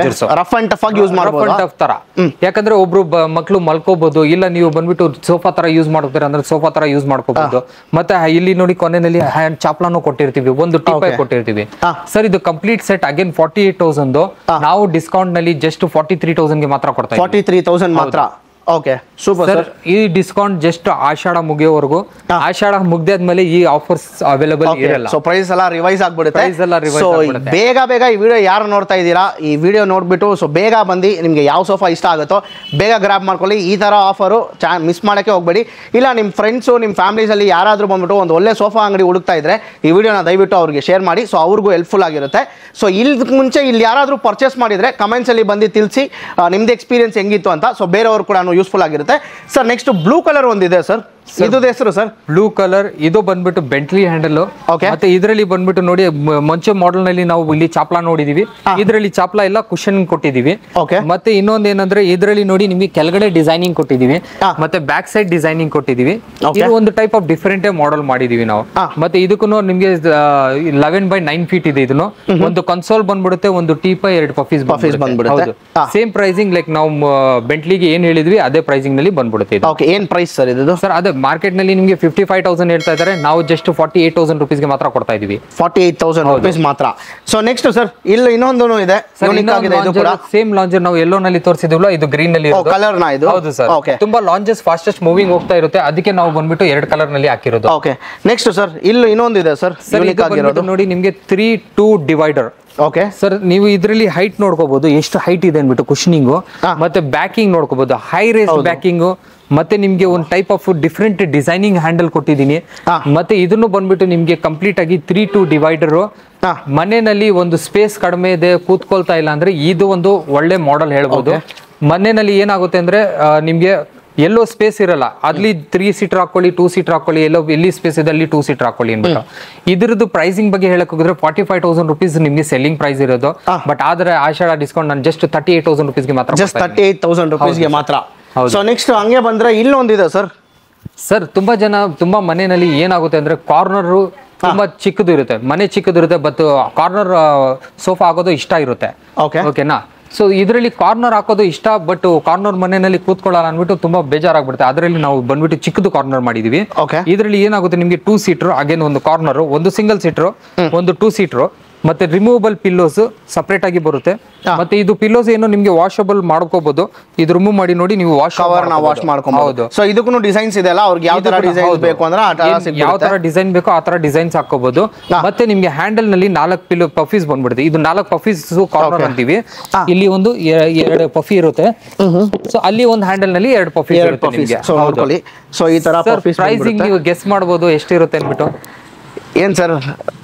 ರಫ್ ಅಂಡ್ ಟಫ್ ಆಗಿ ಯೂಸ್ ಮಾಡಬಹುದು, ಟಫ್ ತರ. ಯಾಕಂದ್ರೆ ಒಬ್ರು ಮಕ್ಳು ಮಲ್ಕೋಬಹುದು, ಇಲ್ಲ ನೀವು ಬಂದ್ಬಿಟ್ಟು ಸೋಫಾ ತರ ಯೂಸ್ ಮಾಡ್ತಾರೆ ಅಂದ್ರೆ ಸೋಫಾ ತರ ಯೂಸ್ ಮಾಡ್ಕೋಬಹುದು. ಮತ್ತೆ ಇಲ್ಲಿ ನೋಡಿ ಕೊನೆಯಲ್ಲಿ ಹ್ಯಾಂಡ್ ಚಾಪ್ಲಾನು ಕೊಟ್ಟಿರ್ತೀವಿ, ಒಂದು ಟೀಪಾಯ್ ಕೊಟ್ಟಿರ್ತೀವಿ. ಸರ್ ಇದು ಕಂಪ್ಲೀಟ್ ಸೆಟ್ ಅಗೇನ್ 48,000. ನಾವು ಡಿಸ್ಕೌಂಟ್ ನಲ್ಲಿ ಜಸ್ಟ್ 43,000 ಗೆ ಮಾತ್ರ ಕೊಡ್ತಾ ಇದ್ದೀವಿ. 43,000 ಮಾತ್ರ. Okay, super sir. ಈ ಡಿಸ್ಕೌಂಟ್ ಜಸ್ಟ್ ಆಷಾಢ ಮುಗಿಯೋವರೆಗೂ, ಆಷಾಢ ಮುಗ್ದಾದ್ಮೇಲೆ ಈ ಆಫರ್ಸ್ ಅವೈಲೇಬಲ್ ಇರಲ್ಲ. ಸೊ ಪ್ರೈಸ್ ಎಲ್ಲ ರಿವೈಸ್ ಆಗ್ಬಿಡುತ್ತೆ. ಸೊ ಬೇಗ ಈ ವಿಡಿಯೋ ಯಾರು ನೋಡ್ತಾ ಇದ್ದೀರಾ, ಈ ವಿಡಿಯೋ ನೋಡ್ಬಿಟ್ಟು ಸೊ ಬೇಗ ಬಂದು ನಿಮ್ಗೆ ಯಾವ ಸೋಫಾ ಇಷ್ಟ ಆಗುತ್ತೋ ಬೇಗ ಗ್ರಾಬ್ ಮಾಡ್ಕೊಳ್ಳಿ. ಈ ತರ ಆಫರು ಮಿಸ್ ಮಾಡಕ್ಕೆ ಹೋಗ್ಬೇಡಿ. ಇಲ್ಲ ನಿಮ್ಮ ಫ್ರೆಂಡ್ಸು, ನಿಮ್ಮ ಫ್ಯಾಮಿಲೀಸ್ ಅಲ್ಲಿ ಯಾರಾದ್ರೂ ಬಂದ್ಬಿಟ್ಟು ಒಂದು ಒಳ್ಳೆ ಸೋಫಾ ಅಂಗಡಿ ಹುಡುಕ್ತಾ ಇದ್ರೆ ಈ ವಿಡಿಯೋನ ದಯವಿಟ್ಟು ಅವ್ರಿಗೆ ಶೇರ್ ಮಾಡಿ. ಸೊ ಅವ್ರಿಗೂ ಹೆಲ್ಪ್ಫುಲ್ ಆಗಿರುತ್ತೆ. ಸೊ ಇಲ್ಲಿ ಮುಂಚೆ ಇಲ್ಲಿ ಯಾರಾದ್ರೂ ಪರ್ಚೇಸ್ ಮಾಡಿದ್ರೆ ಕಮೆಂಟ್ಸ್ ಅಲ್ಲಿ ಬಂದು ತಿಳಿಸಿ ನಿಮ್ದು ಎಕ್ಸ್ಪೀರಿಯನ್ಸ್ ಹೆಂಗಿತ್ತು ಅಂತ. ಸೊ ಬೇರೆಯವರು ಕೂಡ ಯೂಸ್ಫುಲ್ ಆಗಿರುತ್ತೆ. ಸರ್ ನೆಕ್ಸ್ಟ್ ಬ್ಲೂ ಕಲರ್ ಒಂದಿದೆ ಸರ್. ಇದು ಹೆಸರು ಸರ್ ಬ್ಲೂ ಕಲರ್, ಇದು ಬಂದ್ಬಿಟ್ಟು ಬೆಂಟ್ಲಿ ಹ್ಯಾಂಡಲ್. ಮತ್ತೆ ಇದರಲ್ಲಿ ಬಂದ್ಬಿಟ್ಟು ನೋಡಿ ಮುಂಚೆ ಮಾಡೆಲ್ ನಲ್ಲಿ ನಾವು ಇಲ್ಲಿ ಚಾಪ್ಲಾ ನೋಡಿದೀವಿ, ಇದರಲ್ಲಿ ಚಾಪ್ಲಾ ಇಲ್ಲ ಕುಶನ್ ಕೊಟ್ಟಿದೀವಿ. ಮತ್ತೆ ಇನ್ನೊಂದ್ ಏನಂದ್ರೆ ಇದರಲ್ಲಿ ನೋಡಿ ನಿಮ್ಗೆ ಕೆಳಗಡೆ ಡಿಸೈನಿಂಗ್ ಕೊಟ್ಟಿದೀವಿ, ಮತ್ತೆ ಬ್ಯಾಕ್ ಸೈಡ್ ಡಿಸೈನಿಂಗ್ ಕೊಟ್ಟಿದೀವಿ. ಇದು ಒಂದು ಟೈಪ್ ಆಫ್ ಡಿಫರೆಂಟ್ ಮಾಡೆಲ್ ಮಾಡಿದೀವಿ ನಾವು. ಮತ್ತೆ ಇದಕ್ಕೂ ನಿಮ್ಗೆ 11/9 ಫೀಟ್ ಇದೆ. ಇದನ್ನು ಒಂದು ಕನ್ಸೋಲ್ ಬಂದ್ಬಿಡುತ್ತೆ, ಒಂದು ಟೀಪೈ, 2 ಪಫೀಸ್ ಬಂದ್ಬಿಡುತ್ತೆ. ಸೇಮ್ ಪ್ರೈಸಿಂಗ್ ಲೈಕ್ ನಾವು ಬೆಂಟ್ಲಿಗೆ ಏನ್ ಹೇಳಿದ್ವಿ ಅದೇ ಪ್ರೈಸಿಂಗ್ ನಲ್ಲಿ ಬಂದ್ಬಿಡುತ್ತೆ. ಏನ್ ಪ್ರೈಸ್ ಸರ್ ಇದು? ಸರ್ ಅದೇ ಮಾರ್ಕೆಟ್ ನಲ್ಲಿ ನಿಮಗೆ 55,000 ಹೇಳ್ತಾ ಇದ್ದಾರೆ, ನಾವು ಜಸ್ಟ್ 48,000 ರುಪೀಸ್ಗೆ ಮಾತ್ರ ಕೊಡ್ತಾ ಇದೀವಿ. 48,000 ರುಪೀಸ್ ಮಾತ್ರ. ಸೊ ನೆಕ್ಸ್ಟ್ ಸರ್ ಇಲ್ಲಿ ಇನ್ನೊಂದು ಇದೆ, ಸೇಮ್ ಲಾಂಜರ್ ನಾವು ಯೆಲ್ಲೋ ನಲ್ಲಿ ತೋರಿಸಿದ್ವಲ್ಲ, ಇದು ಗ್ರೀನ್ ನಲ್ಲಿ ಕಲರ್ ನ ಇದು. ಹೌದು ಸರ್, ತುಂಬಾ ಲಾಂಜಸ್ ಫಾಸ್ಟೆಸ್ಟ್ ಮೂವಿಂಗ್ ಹೋಗ್ತಾ ಇರುತ್ತೆ, ಅದಕ್ಕೆ ನಾವು ಬಂದ್ಬಿಟ್ಟು 2 ಕಲರ್ ನಲ್ಲಿ ಹಾಕಿರೋದು. ಓಕೆ ನೆಕ್ಸ್ಟ್ ಸರ್ ಇಲ್ಲಿ ಇನ್ನೊಂದು ಇದೆ ಸರ್, ನೋಡಿ ನಿಮಗೆ 3-2 ಡಿವೈಡರ್. ಓಕೆ ಸರ್, ನೀವು ಇದರಲ್ಲಿ ಹೈಟ್ ನೋಡ್ಕೋಬಹುದು, ಎಷ್ಟು ಹೈಟ್ ಇದೆ ಅನ್ಬಿಟ್ಟು ಕುಶನಿಂಗ್, ಮತ್ತೆ ಬ್ಯಾಕಿಂಗ್ ನೋಡ್ಕೋಬಹುದು, ಹೈ ರೇಸ್ ಬ್ಯಾಕಿಂಗ್. ಮತ್ತೆ ನಿಮ್ಗೆ ಒಂದು type of different designing handle ಕೊಟ್ಟಿದ್ದೀನಿ. ಮತ್ತೆ ಇದನ್ನು ಬಂದ್ಬಿಟ್ಟು ನಿಮ್ಗೆ ಕಂಪ್ಲೀಟ್ ಆಗಿ 3-2 ಡಿವೈಡರ್. ಮನೆಯಲ್ಲಿ ಒಂದು ಸ್ಪೇಸ್ ಕಡಿಮೆ ಇದೆ, ಕೂತ್ಕೊಳ್ತಾ ಇಲ್ಲ ಅಂದ್ರೆ ಇದು ಒಂದು ಒಳ್ಳೆ ಮಾಡೆಲ್ ಹೇಳ್ಬೋದು. ಮನೆಯಲ್ಲಿ ಏನಾಗುತ್ತೆ ಅಂದ್ರೆ ನಿಮ್ಗೆ ಎಲ್ಲೋ ಸ್ಪೇಸ್ ಇರಲ್ಲ, ಅಲ್ಲಿ 3 ಸೀಟರ್ ಹಾಕೊಳ್ಳಿ, 2 ಸೀಟರ್ ಹಾಕೊಳ್ಳಿ, ಎಲ್ಲೋ ಎಲ್ಲಿ ಸ್ಪೇಸ್ ಇದೆ ಅಲ್ಲಿ 2 ಸೀಟರ್ ಹಾಕೊಳ್ಳಿ ಅನ್ಬಿಟ್ಟು. ಇದ್ರದ್ದು ಪ್ರೈಸಿಂಗ್ ಬಗ್ಗೆ ಹೇಳಕ್ ಹೋಗಿದ್ರೆ 45,000 ರುಪೀಸ್ ನಿಮ್ಗೆ ಸೆಲ್ಲಿಂಗ್ ಪ್ರೈಸ್ ಇರೋದು. ಬಟ್ ಆದ್ರೆ ಆಷಾಢ ಡಿಸ್ಕೌಂಟ್ ನಾನು ಜಸ್ಟ್ 38,000 ರುಪೀಸ್ಗೆ ಮಾತ್ರ. ಜಸ್ಟ್ 38,000 ರುಪೀಸ್ಗೆ ಮಾತ್ರ. ಸೊ ನೆಕ್ಸ್ಟ್ ಹಂಗೆ ಬಂದ್ರೆ ಇಲ್ಲೊಂದಿದೆ ಸರ್. ಸರ್ ತುಂಬಾ ಮನೆಯಲ್ಲಿ ಏನಾಗುತ್ತೆ ಅಂದ್ರೆ ಕಾರ್ನರ್ ತುಂಬಾ ಚಿಕ್ಕದು ಇರುತ್ತೆ, ಮನೆ ಚಿಕ್ಕದು ಇರುತ್ತೆ, ಬಟ್ ಕಾರ್ನರ್ ಸೋಫಾ ಆಗೋದು ಇಷ್ಟ ಇರುತ್ತೆ. ಓಕೆನಾ? ಸೊ ಇದರಲ್ಲಿ ಕಾರ್ನರ್ ಹಾಕೋದು ಇಷ್ಟ, ಬಟ್ ಕಾರ್ನರ್ ಮನೆಯಲ್ಲಿ ಕೂತ್ಕೊಳ್ಳಲ್ಲ ಅನ್ಬಿಟ್ಟು ತುಂಬಾ ಬೇಜಾರಾಗ್ಬಿಡುತ್ತೆ. ಅದರಲ್ಲಿ ನಾವು ಬಂದ್ಬಿಟ್ಟು ಚಿಕ್ಕದು ಕಾರ್ನರ್ ಮಾಡಿದೀವಿ. ಇದರಲ್ಲಿ ಏನಾಗುತ್ತೆ ನಿಮ್ಗೆ 2 ಸೀಟರ್, ಅಗೇನ್ ಒಂದು ಕಾರ್ನರ್, ಒಂದು ಸಿಂಗಲ್ ಸೀಟರ್, ಒಂದು 2 ಸೀಟರ್, ಮತ್ತೆ ರಿಮೂವಬಲ್ ಪಿಲ್ಲೋಸ್ ಸಪರೇಟ್ ಆಗಿ ಬರುತ್ತೆ. ಮತ್ತೆ ಇದು ಪಿಲ್ಲೋಸ್ ಏನು ನಿಮ್ಗೆ ವಾಷಬಲ್ ಮಾಡ್ಕೋಬಹುದು. ಇದು ರಿಮೂವ್ ಮಾಡಿ ನೋಡಿ ನೀವು ವಾಶ್ ಮಾಡ್ಕೋಬಹುದು. ಸೊ ಇದಕ್ಕೂ ಡಿಸೈನ್ಸ್ ಇದೆ ಅಲ್ಲ, ಅವ್ರಿಗೆ ಯಾವ ತರ ಡಿಸೈನ್ ಬೇಕು ಅಂದ್ರೆ ಯಾವ ತರ ಡಿಸೈನ್ ಬೇಕೋ ಆ ತರ ಡಿಸೈನ್ಸ್ ಹಾಕೋಬಹುದು. ಮತ್ತೆ ನಿಮ್ಗೆ ಹ್ಯಾಂಡಲ್ ನಲ್ಲಿ 4 ಪಿಲ್ಲೋ ಪಫೀಸ್ ಬಂದ್ಬಿಡುತ್ತೆ. ಇದು 4 ಪಫೀಸ್ ಕಾರ್ನರ್ ಅಂತೀವಿ. ಇಲ್ಲಿ ಒಂದು 2 ಪಫಿ ಇರುತ್ತೆ, ಸೊ ಅಲ್ಲಿ ಒಂದು ಹ್ಯಾಂಡಲ್ ನಲ್ಲಿ 2 ಪಫಿ ಇರುತ್ತೆ ನಿಮ್ಗೆ. ಸೊ ಈ ತರ ಪ್ರೈಸಿಂಗ್ ನೀವು ಗೆಸ್ ಮಾಡಬಹುದು ಎಷ್ಟಿರುತ್ತೆ ಅನ್ಬಿಟ್ಟು. ಏನ್ ಸರ್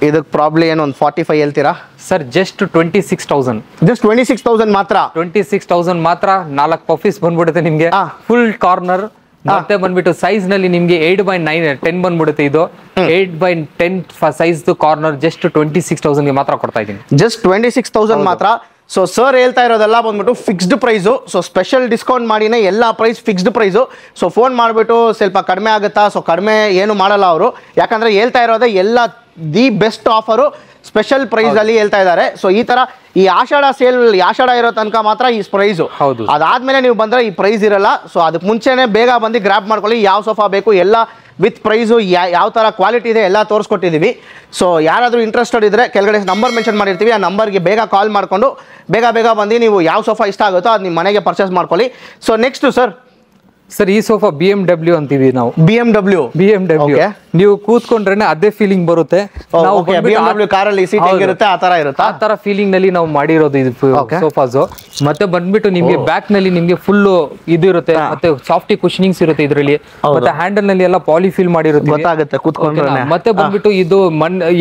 ಇದಕ್ಕೆ ಪ್ರಾಬ್ಲಮ್ ಏನು, ಒಂದು 45 ಹೇಳ್ತೀರಾ ಸರ್? ಜಸ್ಟ್ 26,000. ಜಸ್ಟ್ 26,000 ಮಾತ್ರ. 26,000 ಮಾತ್ರ. 4 ಪಫೀಸ್ ಬಂದ್ಬಿಡುತ್ತೆ ನಿಮ್ಗೆ, ಫುಲ್ ಕಾರ್ನರ್. ಮತ್ತೆ ಬಂದ್ಬಿಟ್ಟು ಸೈಜ್ ನಲ್ಲಿ ನಿಮ್ಗೆ 8/10 ಬಂದ್ಬಿಡುತ್ತೆ. ಇದು 8/10 ಸೈಜ್ ಕಾರ್ನರ್ ಜಸ್ಟ್ 26,000 ಗೆ ಮಾತ್ರ ಕೊಡ್ತಾ ಇದ್ದೀನಿ. ಜಸ್ಟ್ 26,000 ಮಾತ್ರ. ಸೊ ಸರ್ ಹೇಳ್ತಾ ಇರೋದೆಲ್ಲ ಬಂದ್ಬಿಟ್ಟು fixed price. So special discount ಮಾಡಿನೇ ಎಲ್ಲ price fixed price. So phone ಮಾಡಿಬಿಟ್ಟು ಸ್ವಲ್ಪ ಕಡಿಮೆ ಆಗುತ್ತಾ, ಸೊ ಕಡಿಮೆ ಏನು ಮಾಡಲ್ಲ ಅವರು, ಯಾಕಂದ್ರೆ ಹೇಳ್ತಾ ಇರೋದೇ ಎಲ್ಲ the best offer special price ಅಲ್ಲಿ ಹೇಳ್ತಾ ಇದ್ದಾರೆ. ಸೊ ಈ ತರ ಈ ಆಷಾಢ ಇರೋ ತನಕ ಮಾತ್ರ ಈ ಪ್ರೈಸು. ಅದಾದ್ಮೇಲೆ ನೀವು ಬಂದ್ರೆ ಈ ಪ್ರೈಸ್ ಇರಲ್ಲ. ಸೊ ಅದಕ್ಕೆ ಮುಂಚೆನೆ ಬೇಗ ಬಂದು ಗ್ರಾಪ್ ಮಾಡ್ಕೊಳ್ಳಿ. ಯಾವ ಸೋಫಾ ಬೇಕು ಎಲ್ಲ ವಿತ್ ಪ್ರೈಸು, ಯಾವ ಥರ ಕ್ವಾಲಿಟಿ ಇದೆ ಎಲ್ಲ ತೋರಿಸ್ಕೊಟ್ಟಿದ್ದೀವಿ. ಸೊ ಯಾರಾದರೂ ಇಂಟ್ರೆಸ್ಟೆಡ್ ಇದ್ದರೆ ಕೆಳಗಡೆ ನಂಬರ್ ಮೆನ್ಷನ್ ಮಾಡಿರ್ತೀವಿ, ಆ ನಂಬರ್ಗೆ ಬೇಗ ಕಾಲ್ ಮಾಡಿಕೊಂಡು ಬೇಗ ಬಂದು ನೀವು ಯಾವ ಸೋಫಾ ಇಷ್ಟ ಆಗುತ್ತೋ ಅದು ನಿಮ್ಮ ಮನೆಗೆ ಪರ್ಚೇಸ್ ಮಾಡ್ಕೊಳ್ಳಿ. ಸೊ ನೆಕ್ಸ್ಟ್ ಸರ್ ಈ ಸೋಫಾ BMW ಅಂತೀವಿ ನಾವು. BMW ನೀವು ಕೂತ್ಕೊಂಡ್ರೆ ಅದೇ ಫೀಲಿಂಗ್ ಬರುತ್ತೆ. ನಾವು BMW ಕಾರಲ್ಲಿ ಸೀಟ್ ಹೆಂಗಿರುತ್ತೆ ಆ ತರ ಇರುತ್ತೆ, ಆ ತರ ಫೀಲಿಂಗ್ ನಲ್ಲಿ ನಾವು ಮಾಡಿರೋದು ಇದು ಸೋಫಾಸ್. ಮತ್ತೆ ಬಂದ್ಬಿಟ್ಟು ನಿಮ್ಗೆ ಬ್ಯಾಕ್ ನಲ್ಲಿ ನಿಮ್ಗೆ ಫುಲ್ ಇದು ಇರುತ್ತೆ, ಮತ್ತೆ ಸಾಫ್ಟಿ ಕುಶನಿಂಗ್ಸ್ ಇರುತ್ತೆ ಇದರಲ್ಲಿ. ಮತ್ತೆ ಹ್ಯಾಂಡಲ್ ನಲ್ಲಿ ಎಲ್ಲ ಪಾಲಿಫಿಲ್ ಮಾಡಿರುತ್ತೆ, ಕೂತ್ಕೊಂಡ್ರೆ. ಮತ್ತೆ ಬಂದ್ಬಿಟ್ಟು ಇದು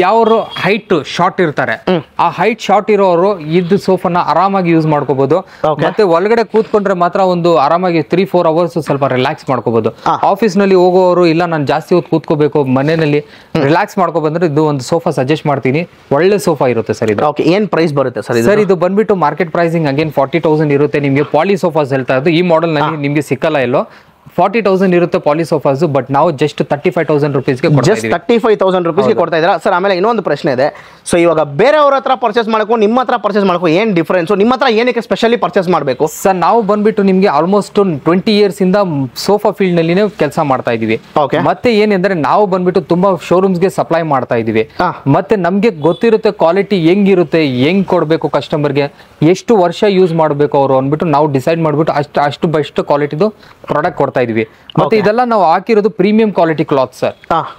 ಯಾವ ಹೈಟ್ ಶಾರ್ಟ್ ಇರ್ತಾರೆ, ಆ ಹೈಟ್ ಶಾರ್ಟ್ ಇರೋರು ಇದು ಸೋಫಾನ ಆರಾಮಾಗಿ ಯೂಸ್ ಮಾಡ್ಕೋಬಹುದು. ಮತ್ತೆ ಒಳಗಡೆ ಕೂತ್ಕೊಂಡ್ರೆ ಮಾತ್ರ ಒಂದು ಆರಾಮಾಗಿ 3-4 ಅವರ್ಸ್ ಸ್ವಲ್ಪ ರಿಲ್ಯಾಕ್ಸ್ ಮಾಡ್ಕೋಬಹುದು. ಆಫೀಸ್ ನಲ್ಲಿ ಹೋಗೋರು ಇಲ್ಲ ನಾನು ಜಾಸ್ತಿ ಹೊತ್ತು ಕೂತ್ಕೋಬೇಕು, ಮನೆಯಲ್ಲಿ ರಿಲ್ಯಾಕ್ಸ್ ಮಾಡ್ಕೊ ಬಂದ್ರೆ ಇದು ಒಂದು ಸೋಫಾ ಸಜೆಸ್ಟ್ ಮಾಡ್ತೀನಿ. ಒಳ್ಳೆ ಸೋಫಾ ಇರುತ್ತೆ ಸರ್ ಇದು. ಏನ್ ಪ್ರೈಸ್ ಬರುತ್ತೆ ಸರ್? ಸರ್ ಇದು ಬಂದ್ಬಿಟ್ಟು ಮಾರ್ಕೆಟ್ ಪ್ರೈಸಿಂಗ್ ಅಗೇನ್ 40,000 ಇರುತ್ತೆ ನಿಮ್ಗೆ. ಪಾಲಿ ಸೋಫಾಸ್ ಹೇಳ್ತಾ ಇದ್ದು ಈ ಮಾಡೆಲ್ ನಲ್ಲಿ ನಿಮ್ಗೆ ಸಿಕ್ಕಲ್ಲ ಎಲ್ಲೋ. 40,000 ಇರುತ್ತೆ ಪಾಲಿ ಸೋಫಾಸ್, ಬಟ್ ನಾವು ಜಸ್ಟ್ 35,000 ರುಪೀಸ್ಗೆ ಜಸ್ಟ್ 35,000 ರುಪೀಸ್ಗೆ ಕೊಡ್ತಾ ಇದ್ದೀರಾ ಸರ್. ಆಮೇಲೆ ಇನ್ನೊಂದು ಪ್ರಶ್ನೆ ಇದೆ. ಸೊ ಇವಾಗ ಬೇರೆಯವ್ರ ಹತ್ರ ಪರ್ಚೇಸ್ ಮಾಡಬೇಕು, ನಿಮ್ಮ ಹತ್ರ ಪರ್ಚೇಸ್ ಮಾಡಬೇಕು, ಏನ್ ಡಿಫರೆನ್ಸ್? ನಿಮ್ಮ ಹತ್ರ ಏನಕ್ಕೆ ಸ್ಪೆಷಲಿ ಪರ್ಚೇಸ್ ಮಾಡಬೇಕು ಸರ್? ನಾವು ಬಂದ್ಬಿಟ್ಟು ನಿಮ್ಗೆ ಆಲ್ಮೋಸ್ಟ್ 20 ಇಯರ್ಸ್ ಇಂದ ಸೋಫಾ ಫೀಲ್ಡ್ ನಲ್ಲಿ ಕೆಲಸ ಮಾಡ್ತಾ ಇದೀವಿ. ಮತ್ತೆ ಏನಂದ್ರೆ ನಾವು ಬಂದ್ಬಿಟ್ಟು ತುಂಬಾ ಶೋರೂಮ್ಸ್ ಗೆ ಸಪ್ಲೈ ಮಾಡ್ತಾ ಇದೀವಿ. ಮತ್ತೆ ನಮ್ಗೆ ಗೊತ್ತಿರುತ್ತೆ ಕ್ವಾಲಿಟಿ ಹೆಂಗಿರುತ್ತೆ, ಹೆಂಗ್ ಕೊಡ್ಬೇಕು ಕಸ್ಟಮರ್ಗೆ, ಎಷ್ಟು ವರ್ಷ ಯೂಸ್ ಮಾಡಬೇಕು ಅವರು ಅಂದ್ಬಿಟ್ಟು ನಾವು ಡಿಸೈಡ್ ಮಾಡ್ಬಿಟ್ಟು ಅಷ್ಟು ಬೆಸ್ಟ್ ಕ್ವಾಲಿಟಿದು ಪ್ರಾಡಕ್ಟ್ ಕೊಡ್ತಾ ಇದೀವಿ. ಮತ್ತೆ ಇದೆಲ್ಲ ನಾವು ಹಾಕಿರೋದು ಪ್ರೀಮಿಯಂ ಕ್ವಾಲಿಟಿ ಕ್ಲಾತ್ ಸರ್.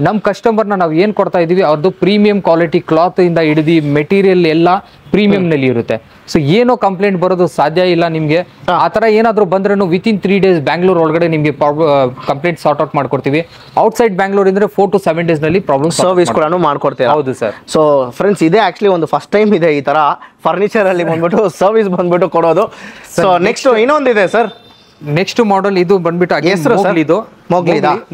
ನಮ್ ಕಸ್ಟಮರ್ ನಾವು ಏನ್ ಕೊಡ್ತಾ ಇದೀವಿ ಅವ್ರದ್ದು ಪ್ರೀಮಿಯಂ ಕ್ವಾಲಿಟಿ ಕ್ಲಾತ್ ಇಂದ ಹಿಡಿದು ಮೆಟೀರಿಯಲ್ ಎಲ್ಲ ಪ್ರೀಮಿಯಂ ನಲ್ಲಿ ಇರುತ್ತೆ. ಸೊ ಏನೋ ಕಂಪ್ಲೇಂಟ್ ಬರೋದು ಸಾಧ್ಯ ಇಲ್ಲ ನಿಮ್ಗೆ. ಆತರ ಏನಾದ್ರು ಬಂದ್ರೂ ವಿತಿನ್ 3 days ಬ್ಯಾಂಗ್ಳೂರ್ ಒಳಗಡೆ ನಿಮ್ಗೆ ಕಂಪ್ಲೇಂಟ್ ಸಾರ್ಟ್ ಔಟ್ ಮಾಡ್ಕೊಡ್ತೀವಿ. ಔಟ್ಸೈಡ್ ಬ್ಯಾಂಗ್ಳೂರ್ ಇಂದ್ರೆ 4 to 7 days ನಲ್ಲಿ ಪ್ರಾಬ್ಲಮ್ ಸರ್ವಿಸ್ ಕೂಡ ಮಾಡ್ಕೊಡ್ತೀವಿ. ಹೌದು ಸರ್. ಸೊ ಫ್ರೆಂಡ್ಸ್ ಇದೇ ಆಕ್ಚುಲಿ ಒಂದು ಫಸ್ಟ್ ಟೈಮ್ ಇದೆ ಈ ತರ ಫರ್ನಿಚರ್ ಅಲ್ಲಿ ಬಂದ್ಬಿಟ್ಟು ಸರ್ವಿಸ್ ಬಂದ್ಬಿಟ್ಟು ಕೊಡೋದು. ಸೊ ನೆಕ್ಸ್ಟ್ ಇನ್ನೊಂದಿದೆ ಸರ್. ನೆಕ್ಸ್ಟ್ ಮಾಡೆಲ್ ಇದು ಬಂದ್ಬಿಟ್ಟು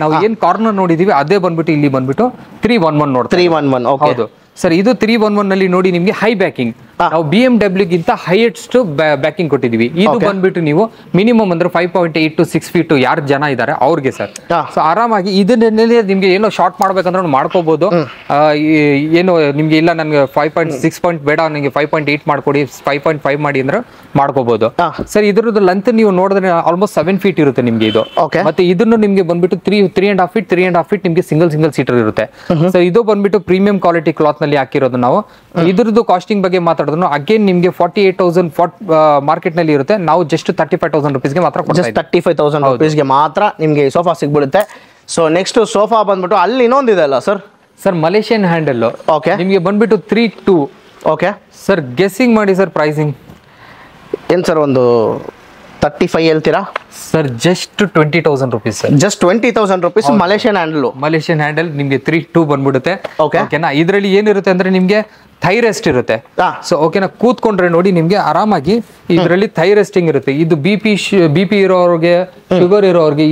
ನಾವು ಏನ್ ಕಾರ್ನರ್ ನೋಡಿದೀವಿ ಅದೇ ಬಂದ್ಬಿಟ್ಟು ಇಲ್ಲಿ ಬಂದ್ಬಿಟ್ಟು 311 ನೋಡ್ತೀವಿ. 311 ಹೌದು ಸರ್. ಇದು 311 ನಲ್ಲಿ ನೋಡಿ ನಿಮ್ಗೆ ಹೈ ಬ್ಯಾಕಿಂಗ್, ನಾವು BMW ಗಿಂತ ಹೈಯೆಸ್ಟ್ ಬ್ಯಾಕಿಂಗ್ ಕೊಟ್ಟಿದೀವಿ. ಇದು ಬಂದ್ಬಿಟ್ಟು ನೀವು ಮಿನಿಮಮ್ ಅಂದ್ರೆ 5.8 to 6 feet ಯಾರು ಜನ ಇದಾರೆ ಅವ್ರಿಗೆ ಸರ್. ಸೊ ಆರಾಮಾಗಿ ಇದನ್ನೇ ನಿಮ್ಗೆ ಏನೋ ಶಾರ್ಟ್ ಮಾಡ್ಬೇಕಂದ್ರೆ ಮಾಡ್ಕೋಬಹುದು. ಏನು ನಿಮ್ಗೆ ಇಲ್ಲ ನನ್ಗೆ 5.6 ಪಾಯಿಂಟ್ ಬೇಡ, ನನಗೆ 5.8 ಮಾಡ್ಕೊಡಿ, 5.5 ಮಾಡಿ ಅಂದ್ರೆ ಮಾಡ್ಕೋಬಹುದು ಸರ್. ಇದ್ರದ್ದು ಲೆಂತ್ ನೀವು ನೋಡಿದ್ರೆ ಆಲ್ಮೋಸ್ಟ್ 7 feet ಇರುತ್ತೆ ನಿಮ್ಗೆ ಇದು. ಮತ್ತೆ ಇದನ್ನು ನಿಮ್ಗೆ ಬಂದ್ಬಿಟ್ಟು 3.5 feet ನಿಮ್ಗೆ ಸಿಂಗಲ್ ಸೀಟರ್ ಇರುತ್ತೆ. ಸೊ ಇದು ಬಂದ್ಬಿಟ್ಟು ಪ್ರೀಮಿಯಂ ಕ್ವಾಲಿಟಿ ಕ್ಲಾತ್ ನಲ್ಲಿ ಹಾಕಿರೋದು ನಾವು. ಇದ್ರದ್ದು ಕಾಸ್ಟಿಂಗ್ ಬಗ್ಗೆ ಮಾತಾಡೋದು ಅಗೇನ್ ನಿಮ್ಗೆ 48,000 ಮಾರ್ಕೆಟ್ ನಲ್ಲಿ ಇರುತ್ತೆ. ನಾವು ಜಸ್ಟ್ 35,000 rupees ಮಾತ್ರ ಕೊಡ್ತೀವಿ. 35,000 rupees ಮಾತ್ರ ನಿಮ್ಗೆ ಈ ಸೋಫಾ ಸಿಗ್ಬಿಡುತ್ತೆ. ಸೊ ನೆಕ್ಸ್ಟ್ ಸೋಫಾ ಬಂದ್ಬಿಟ್ಟು ಅಲ್ಲಿ ಇನ್ನೊಂದಿದೆ ಅಲ್ಲ ಸರ್? ಸರ್ ಮಲೇಷಿಯನ್ ಹ್ಯಾಂಡಲ್ ನಿಮ್ಗೆ ಬಂದ್ಬಿಟ್ಟು 3.2. ಓಕೆ ಸರ್ ಗೆಸ್ಸಿಂಗ್ ಮಾಡಿ ಸರ್ ಪ್ರೈಸಿಂಗ್ ಏನ್ ಸರ್? ಒಂದು 35 ಹೇಳ್ತೀರಾ sir? Just 20,000 rupees sir. Just 20,000 rupees Malaysian handle ನಿಮ್ಗೆ 3.2 ಬಂದ್ಬಿಡುತ್ತೆ. ಓಕೆನಾ? ಇದರಲ್ಲಿ ಏನಿರುತ್ತೆ ಅಂದ್ರೆ ನಿಮ್ಗೆ ಥೈ ರೆಸ್ಟ್ ಇರುತ್ತೆ. ಸೊ ಓಕೆನಾ, ಕೂತ್ಕೊಂಡ್ರೆ ನೋಡಿ ನಿಮ್ಗೆ ಆರಾಮಾಗಿ ಇದರಲ್ಲಿ ಥೈ ರೆಸ್ಟಿಂಗ್ ಇರುತ್ತೆ. ಇದು ಬಿಪಿ ಇರೋರಿಗೆ, ಶುಗರ್ ಇರೋರಿಗೆ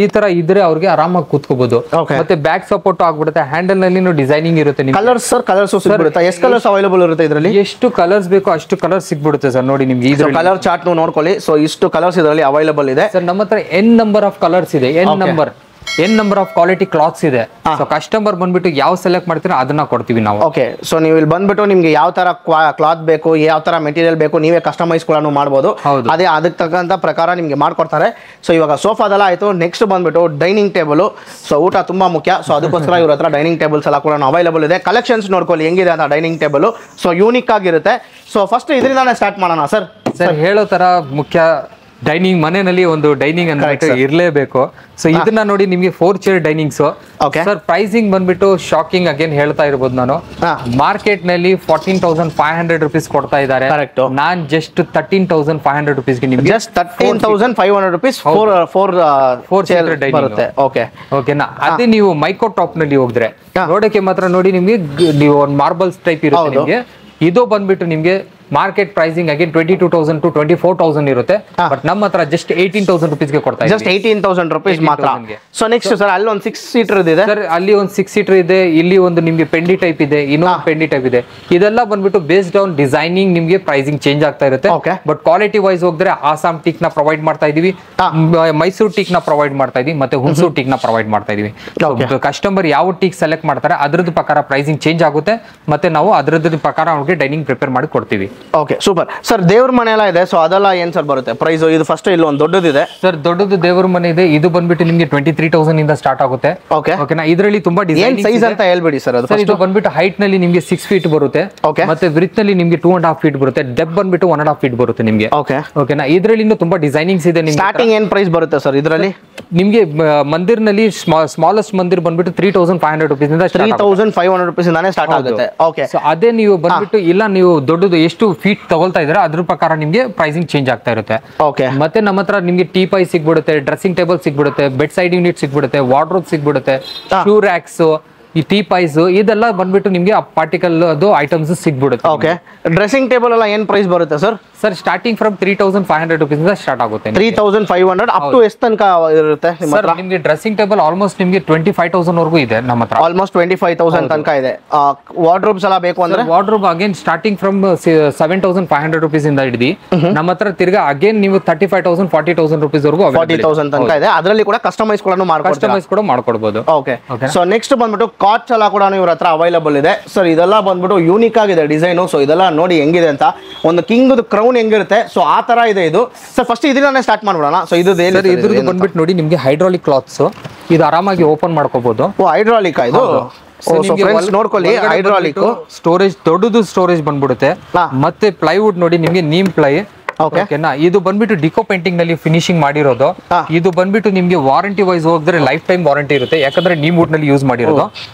ಈ ತರ ಇದ್ರೆ ಅವ್ರಿಗೆ ಆರಾಮಾಗಿ ಕೂತ್ಕೋಬಹುದು. ಮತ್ತೆ ಬ್ಯಾಕ್ ಸಪೋರ್ಟ್ ಆಗ್ಬಿಡುತ್ತೆ. ಹ್ಯಾಂಡಲ್ ನಲ್ಲಿ ಡಿಸೈನಿಂಗ್ ಇರುತ್ತೆ. Colours sir? ಕಲರ್ಸ್ ಸಿಗ್ಬಿಡುತ್ತೆ. ಎಷ್ಟು ಕಲರ್ಸ್ ಅವೈಲೇಬಲ್ ಇರುತ್ತೆ ಇದರಲ್ಲಿ? ಎಷ್ಟು ಕಲರ್ಸ್ ಬೇಕೋ ಅಷ್ಟು ಕಲರ್ಸ್ ಸಿಗ್ಬಿಡುತ್ತೆ ಸರ್. ನೋಡಿ ನಿಮ್ಗೆ ಇದು ಕಲರ್ ಚಾರ್ಟ್ ನೋಡ್ಕೊಳ್ಳಿ. ಸೊ ಇಷ್ಟು ಕಲರ್ಸ್ ಇದರಲ್ಲಿ ಅವೈಲೇಬಲ್ ಇದೆ ಸರ್. ನಮ್ಮ ಹತ್ರ n ನಂಬರ್ ಆಫ್ ಕಲರ್ಸ್ ಇದೆ, n number of quality clothes ಇದೆ. ಸೊ ಕಸ್ಟಮರ್ ಬಂದ್ಬಿಟ್ಟು ಯಾವ ಸೆಲೆಕ್ಟ್ ಮಾಡ್ತೀರಾ ಅದನ್ನ ಕೊಡ್ತೀವಿ ನಾವು. ಓಕೆ, ಸೊ ನೀವು ಇಲ್ಲಿ ಬಂದ್ಬಿಟ್ಟು ನಿಮ್ಗೆ ಯಾವ ತರ ಕ್ಲಾತ್ ಬೇಕು, ಯಾವ ತರ ಮೆಟೀರಿಯಲ್ ಬೇಕು, ನೀವೇ ಕಸ್ಟಮೈಸ್ ಕೂಡ ಮಾಡಬಹುದು. ಅದೇ ಅದಕ್ಕೆ ತಕ್ಕಂತ ಪ್ರಕಾರ ನಿಮ್ಗೆ ಮಾಡ್ಕೊಡ್ತಾರೆ. ಸೊ ಇವಾಗ ಸೋಫಾದೆಲ್ಲ ಆಯ್ತು. ನೆಕ್ಸ್ಟ್ ಬಂದ್ಬಿಟ್ಟು ಡೈನಿಂಗ್ ಟೇಬಲ್. ಸೊ ಊಟ ತುಂಬಾ ಮುಖ್ಯ. ಸೊ ಅದಕ್ಕೋಸ್ಕರ ಇವ್ರ ಹತ್ರ ಡೈನಿಂಗ್ ಟೇಬಲ್ಸ್ ಎಲ್ಲ ಕೂಡ ಅವೈಲೇಬಲ್ ಇದೆ. ಕಲೆಕ್ಷನ್ಸ್ ನೋಡ್ಕೊಳ್ಳಿ ಹೆಂಗಿದೆ ಅಂತ ಡೈನಿಂಗ್ ಟೇಬಲ್. ಸೊ ಯೂನಿಕ್ ಆಗಿರುತ್ತೆ. ಸೊ ಫಸ್ಟ್ ಇದರಿಂದಾನೇ ಸ್ಟಾರ್ಟ್ ಮಾಡೋಣ ಸರ್. ಸರ್ ಹೇಳೋ ತರ ಮುಖ್ಯ ಡೈನಿಂಗ್, ಮನೆಯಲ್ಲಿ ಒಂದು ಡೈನಿಂಗ್ ಅಂತ ಇರ್ಲೇಬೇಕು. ಸೊ ಇದನ್ನ ನೋಡಿ ನಿಮ್ಗೆ 4 chair ಡೈನಿಂಗ್ಸ್ ಸರ್. ಪ್ರೈಸಿಂಗ್ ಬಂದ್ಬಿಟ್ಟು ಶಾಕಿಂಗ್ ಅಗೇನ್ ಹೇಳ್ತಾ ಇರ್ಬೋದು ನಾನು. ಮಾರ್ಕೆಟ್ ನಲ್ಲಿ 14,500 rupees ಕೊಡ್ತಾ ಇದ್ದಾರೆ. ನಾನ್ ಜಸ್ಟ್ 13,500 rupees ಗೆ ನಿಮ್ಗೆ ಜಸ್ಟ್ 13,500 rupees 4 chair ಬರುತ್ತೆ. ಓಕೆನಾ? ಅದೇ ನೀವು ಮೈಕೋ ಟಾಪ್ ನಲ್ಲಿ ಹೋಗಿದ್ರೆ ನೋಡಕ್ಕೆ ಮಾತ್ರ ನೋಡಿ ನಿಮ್ಗೆ ನೀವು ಒಂದು ಮಾರ್ಬಲ್ಸ್ ಟೈಪ್ ಇರುತ್ತೆ ನಿಮ್ಗೆ. ಇದು ಬಂದ್ಬಿಟ್ಟು ನಿಮ್ಗೆ ಮಾರ್ಕೆಟ್ ಪ್ರೈಸಿಂಗ್ ಅಗೇನ್ 22,000 to 24,000 ಇರುತ್ತೆ. ಬಟ್ ನಮ್ಮ ಹತ್ರ ಜಸ್ಟ್ 18,000 rupees ಗೆ ಕೊಡ್ತಾ ಇದ್ದೀವಿ. ಜಸ್ಟ್ 18,000 rupees ಮಾತ್ರ. ಸೊ ನೆಕ್ಸ್ಟ್ ಸರ್ ಅಲ್ಲಿ ಒಂದು 6 seater ಇದೆ ಸರ್. ಅಲ್ಲಿ ಒಂದು 6 seater ಇದೆ. ಇಲ್ಲಿ ಒಂದು ನಿಮ್ಗೆ ಪೆಂಡಿ ಟೈಪ್ ಇದೆ, ಇನ್ನೊಂದು ಪೆಂಡಿ ಟೈಪ್ ಇದೆ. ಇದೆಲ್ಲ ಬಂದ್ಬಿಟ್ಟು ಬೇಸ್ಡ್ ಆನ್ ಡಿಸೈನಿಂಗ್ ನಿಮ್ಗೆ ಪ್ರೈಸಿಂಗ್ ಚೇಂಜ್ ಆಗ್ತಾ ಇರುತ್ತೆ. ಬಟ್ ಕ್ವಾಲಿಟಿ ವೈಸ್ ಹೋಗಿದ್ರೆ ಆಸಾಮ್ ಟೀಕ್ ನ ಪ್ರೊವೈಡ್ ಮಾಡ್ತಾ ಇದೀವಿ, ಮೈಸೂರು ಟೀಕ್ ನ ಪ್ರೊವೈಡ್ ಮಾಡ್ತಾ ಇದೀವಿ, ಮತ್ತೆ ಹುಣಸೂರು ಟೀಕ್ ನ ಪ್ರೊವೈಡ್ ಮಾಡ್ತಾ ಇದೀವಿ. ಕಸ್ಟಮರ್ ಯಾವ ಟೀಕ್ ಸೆಲೆಕ್ಟ್ ಮಾಡ್ತಾರೆ ಅದ್ರದ್ದು ಪ್ರಕಾರ ಪ್ರೈಸಿಂಗ್ ಚೇಂಜ್ ಆಗುತ್ತೆ. ಮತ್ತೆ ನಾವು ಅದ್ರದ್ದು ಪ್ರಕಾರ ಅವ್ರಿಗೆ ಡೈನಿಂಗ್ ಪ್ರಿಪೇರ್ ಮಾಡಿ ಕೊಡ್ತೀವಿ. Okay, super sir. ದೇವ್ರ ಮನೆ ಎಲ್ಲ ಇದೆ. ಸೊ ಅದೆಲ್ಲ ಏನ್ ಸರ್ ಬರುತ್ತೆ ಪ್ರೈಸ್? ಇದು ಫಸ್ಟ್ ಇಲ್ಲಿ ಒಂದು ದೊಡ್ಡದಿದೆ ಸರ್. ದೊಡ್ಡದು ದೇವ್ರ ಮನೆ ಇದೆ. ಇದು ಬಂದ್ಬಿಟ್ಟು ನಿಮಗೆ 23,000 ಇಂದ ಸ್ಟಾರ್ಟ್ ಆಗುತ್ತೆ. ಓಕೆನಾ? ಇದರಲ್ಲಿ ತುಂಬಾ ಡಿಸೈನ್ ಸೈಜ್ ಅಂತ ಹೇಳ್ಬಿಡಿ ಸರ್. ಅದು ಇದು ಬಂದ್ಬಿಟ್ಟು ಹೈಟ್ ನಲ್ಲಿ ನಿಮಗೆ 6 feet ಬರುತ್ತೆ. ಮತ್ತೆ ವಿಡ್ತ್ ನಲ್ಲಿ ನಿಮಗೆ 2.5 feet ಬರುತ್ತೆ. ಡೆಪ್ ಬಂದ್ಬಿಟ್ಟು 1.5 feet ಬರುತ್ತೆ ನಿಮಗೆ. ಓಕೆನಾ? ಇದರಲ್ಲಿ ಇನ್ನೂ ತುಂಬಾ ಡಿಸೈನಿಂಗ್ಸ್ ಇದೆ. ನಿಮ್ಗೆ ಸ್ಟಾರ್ಟಿಂಗ್ ಏನ್ ಪ್ರೈಸ್ ಬರುತ್ತೆ ಸರ್ ಇದರಲ್ಲಿ? ನಿಮ್ಗೆ ಮಂದಿರ್ನಲ್ಲಿ ಸ್ಮಾಲೆಸ್ಟ್ ಮಂದಿರ್ ಬಂದ್ಬಿಟ್ಟು 3,500 rupees ಇಂದ 3,500 rupees ಇಂದಾನೆ ಸ್ಟಾರ್ಟ್ ಆಗುತ್ತೆ. ಓಕೆ, ಸೊ ಅದೇ ನೀವು ಬಂದ್ಬಿಟ್ಟು ಇಲ್ಲ ನೀವು ದೊಡ್ಡದು ಎಷ್ಟು ಫೀಟ್ ತಗೊಳ್ತಾ ಇದ್ರೆ ಅದ್ರ ಪ್ರಕಾರ ನಿಮ್ಗೆ ಪ್ರೈಸಿಂಗ್ ಚೇಂಜ್ ಆಗ್ತಾ ಇರುತ್ತೆ. ಮತ್ತೆ ನಮ್ಮ ಹತ್ರ ನಿಮ್ಗೆ ಟೀ ಪೈ ಸಿಗ್ಬಿಡುತ್ತೆ, ಡ್ರೆಸ್ಸಿಂಗ್ ಟೇಬಲ್ ಸಿಗ್ಬಿಡುತ್ತೆ, ಬೆಡ್ ಸೈಡ್ ಯೂನಿಟ್ ಸಿಗ್ಬಿಡುತ್ತೆ, ವಾರ್ಡ್ರೋಬ್ ಸಿಗ್ಬಿಡುತ್ತೆ, ಶೂ ರ್ಯಾಕ್ಸ್, ಈ ಟೀ ಪೈಸ್ ಇದೆಲ್ಲ ಬಂದ್ಬಿಟ್ಟು ನಿಮ್ಗೆ ಪಾರ್ಟಿಕಲ್ ಅದು ಐಟಮ್ಸ್ ಸಿಗ್ಬಿಡುತ್ತೆ. ಓಕೆ, ಡ್ರೆಸ್ಸಿಂಗ್ ಟೇಬಲ್ ಎಲ್ಲ ಏನ್ ಪ್ರೈಸ್ ಬರುತ್ತೆ ಸರ್? ಸರ್ ಸ್ಟಾರ್ಟಿಂಗ್ ಫ್ರಮ್ 3,500 rupees ಇಂದ ಸ್ಟಾರ್ಟ್ ಆಗುತ್ತೆ. 3,500 ಅಪ್ ಟು ಎಷ್ಟು ತನಕ ಇರುತ್ತೆ ಸರ್? ನಿಮ್ಗೆ ಡ್ರೆಸ್ಸಿಂಗ್ ಟೇಬಲ್ ಆಲ್ಮೋಸ್ಟ್ ನಿಮ್ಗೆ 25,000 ವರೆಗೂ ಇದೆ ನಮ್ಮ ಹತ್ರ. ಆಲ್ಮೋಸ್ಟ್ 25,000 ತನಕ ಇದೆ. ವಾರ್ಡ್ರೋಬ್ಸ್ ಎಲ್ಲ ಬೇಕು ಅಂದ್ರೆ wardrobe again starting from 7,500 rupees ಇಂದ ಹಿಡಿದು ನಮ್ಮ ಹತ್ರ ತಿರ್ಗಾ ಅಗೇನ್ ನೀವು 35,000 40,000 rupees ವರೆಗೂ 40,000 ತನಕ ಇದೆ. ಅದರಲ್ಲಿ ಕೂಡ ಕಸ್ಟಮೈಸ್ ಕೂಡ ಮಾಡ್ಕೊಡ್ಬೋದು. ಓಕೆ, ಸೊ ನೆಕ್ಸ್ಟ್ ಬಂದ್ಬಿಟ್ಟು ಕಾಟ್ಸ್ ಎಲ್ಲ ಕೂಡ ಇವ್ರ ಹತ್ರ ಅವೈಲೇಬಲ್ ಇದೆ ಸರ್. ಇದೆಲ್ಲ ಬಂದ್ಬಿಟ್ಟು ಯೂನಿಕ್ ಆಗಿದೆ ಡಿಸೈನು. ಸೊ ಇದೆಲ್ಲ ನೋಡಿ ಹೆಂಗಿದೆ ಅಂತ. ಒಂದು ಕಿಂಗ್ ಕ್ರೌನ್ ಹೆಂಗಿರುತ್ತೆ ಸೊ ಆ ತರ ಇದೆ ಇದು ಸರ್. ಫಸ್ಟ್ ಇದನ್ನೇ ಸ್ಟಾರ್ಟ್ ಮಾಡ್ಬಿಡೋಣ. ಸೊ ಇದ್ರದ್ದು ಬಂದ್ಬಿಟ್ಟು ನೋಡಿ ನಿಮ್ಗೆ ಹೈಡ್ರಾಲಿಕ್ ಕ್ಲಾತ್ಸ್. ಇದು ಆರಾಮಾಗಿ ಓಪನ್ ಮಾಡ್ಕೋಬಹುದು. ಓ, ಹೈಡ್ರಾಲಿಕ್ ಇದು. ನೋಡ್ಕೊಳ್ಳಿ, ಹೈಡ್ರಾಲಿಕ್ ಸ್ಟೋರೇಜ್, ದೊಡ್ಡದು ಸ್ಟೋರೇಜ್ ಬಂದ್ಬಿಡುತ್ತೆ. ಮತ್ತೆ ಪ್ಲೈವುಡ್ ನೋಡಿ ನಿಮ್ಗೆ ನೀಮ್ ಪ್ಲೈ. ಓಕೆನಾ? ಇದು ಬಂದ್ಬಿಟ್ಟು ಡಿಕೋ ಪೇಂಟಿಂಗ್ ನಲ್ಲಿ ಫಿನಿಶಿಂಗ್ ಮಾಡಿರೋದು. ಇದು ಬಂದ್ಬಿಟ್ಟು ನಿಮ್ಗೆ ವಾರಂಟಿ ವೈಸ್ ಹೋಗಿದ್ರೆ ಲೈಫ್ ಟೈಮ್ ವಾರಂಟಿ ಇರುತ್ತೆ, ಯಾಕಂದ್ರೆ ನೀಮ್ ವುಡ್ ನಲ್ಲಿ ಯೂಸ್ ಮಾಡಿರೋದು.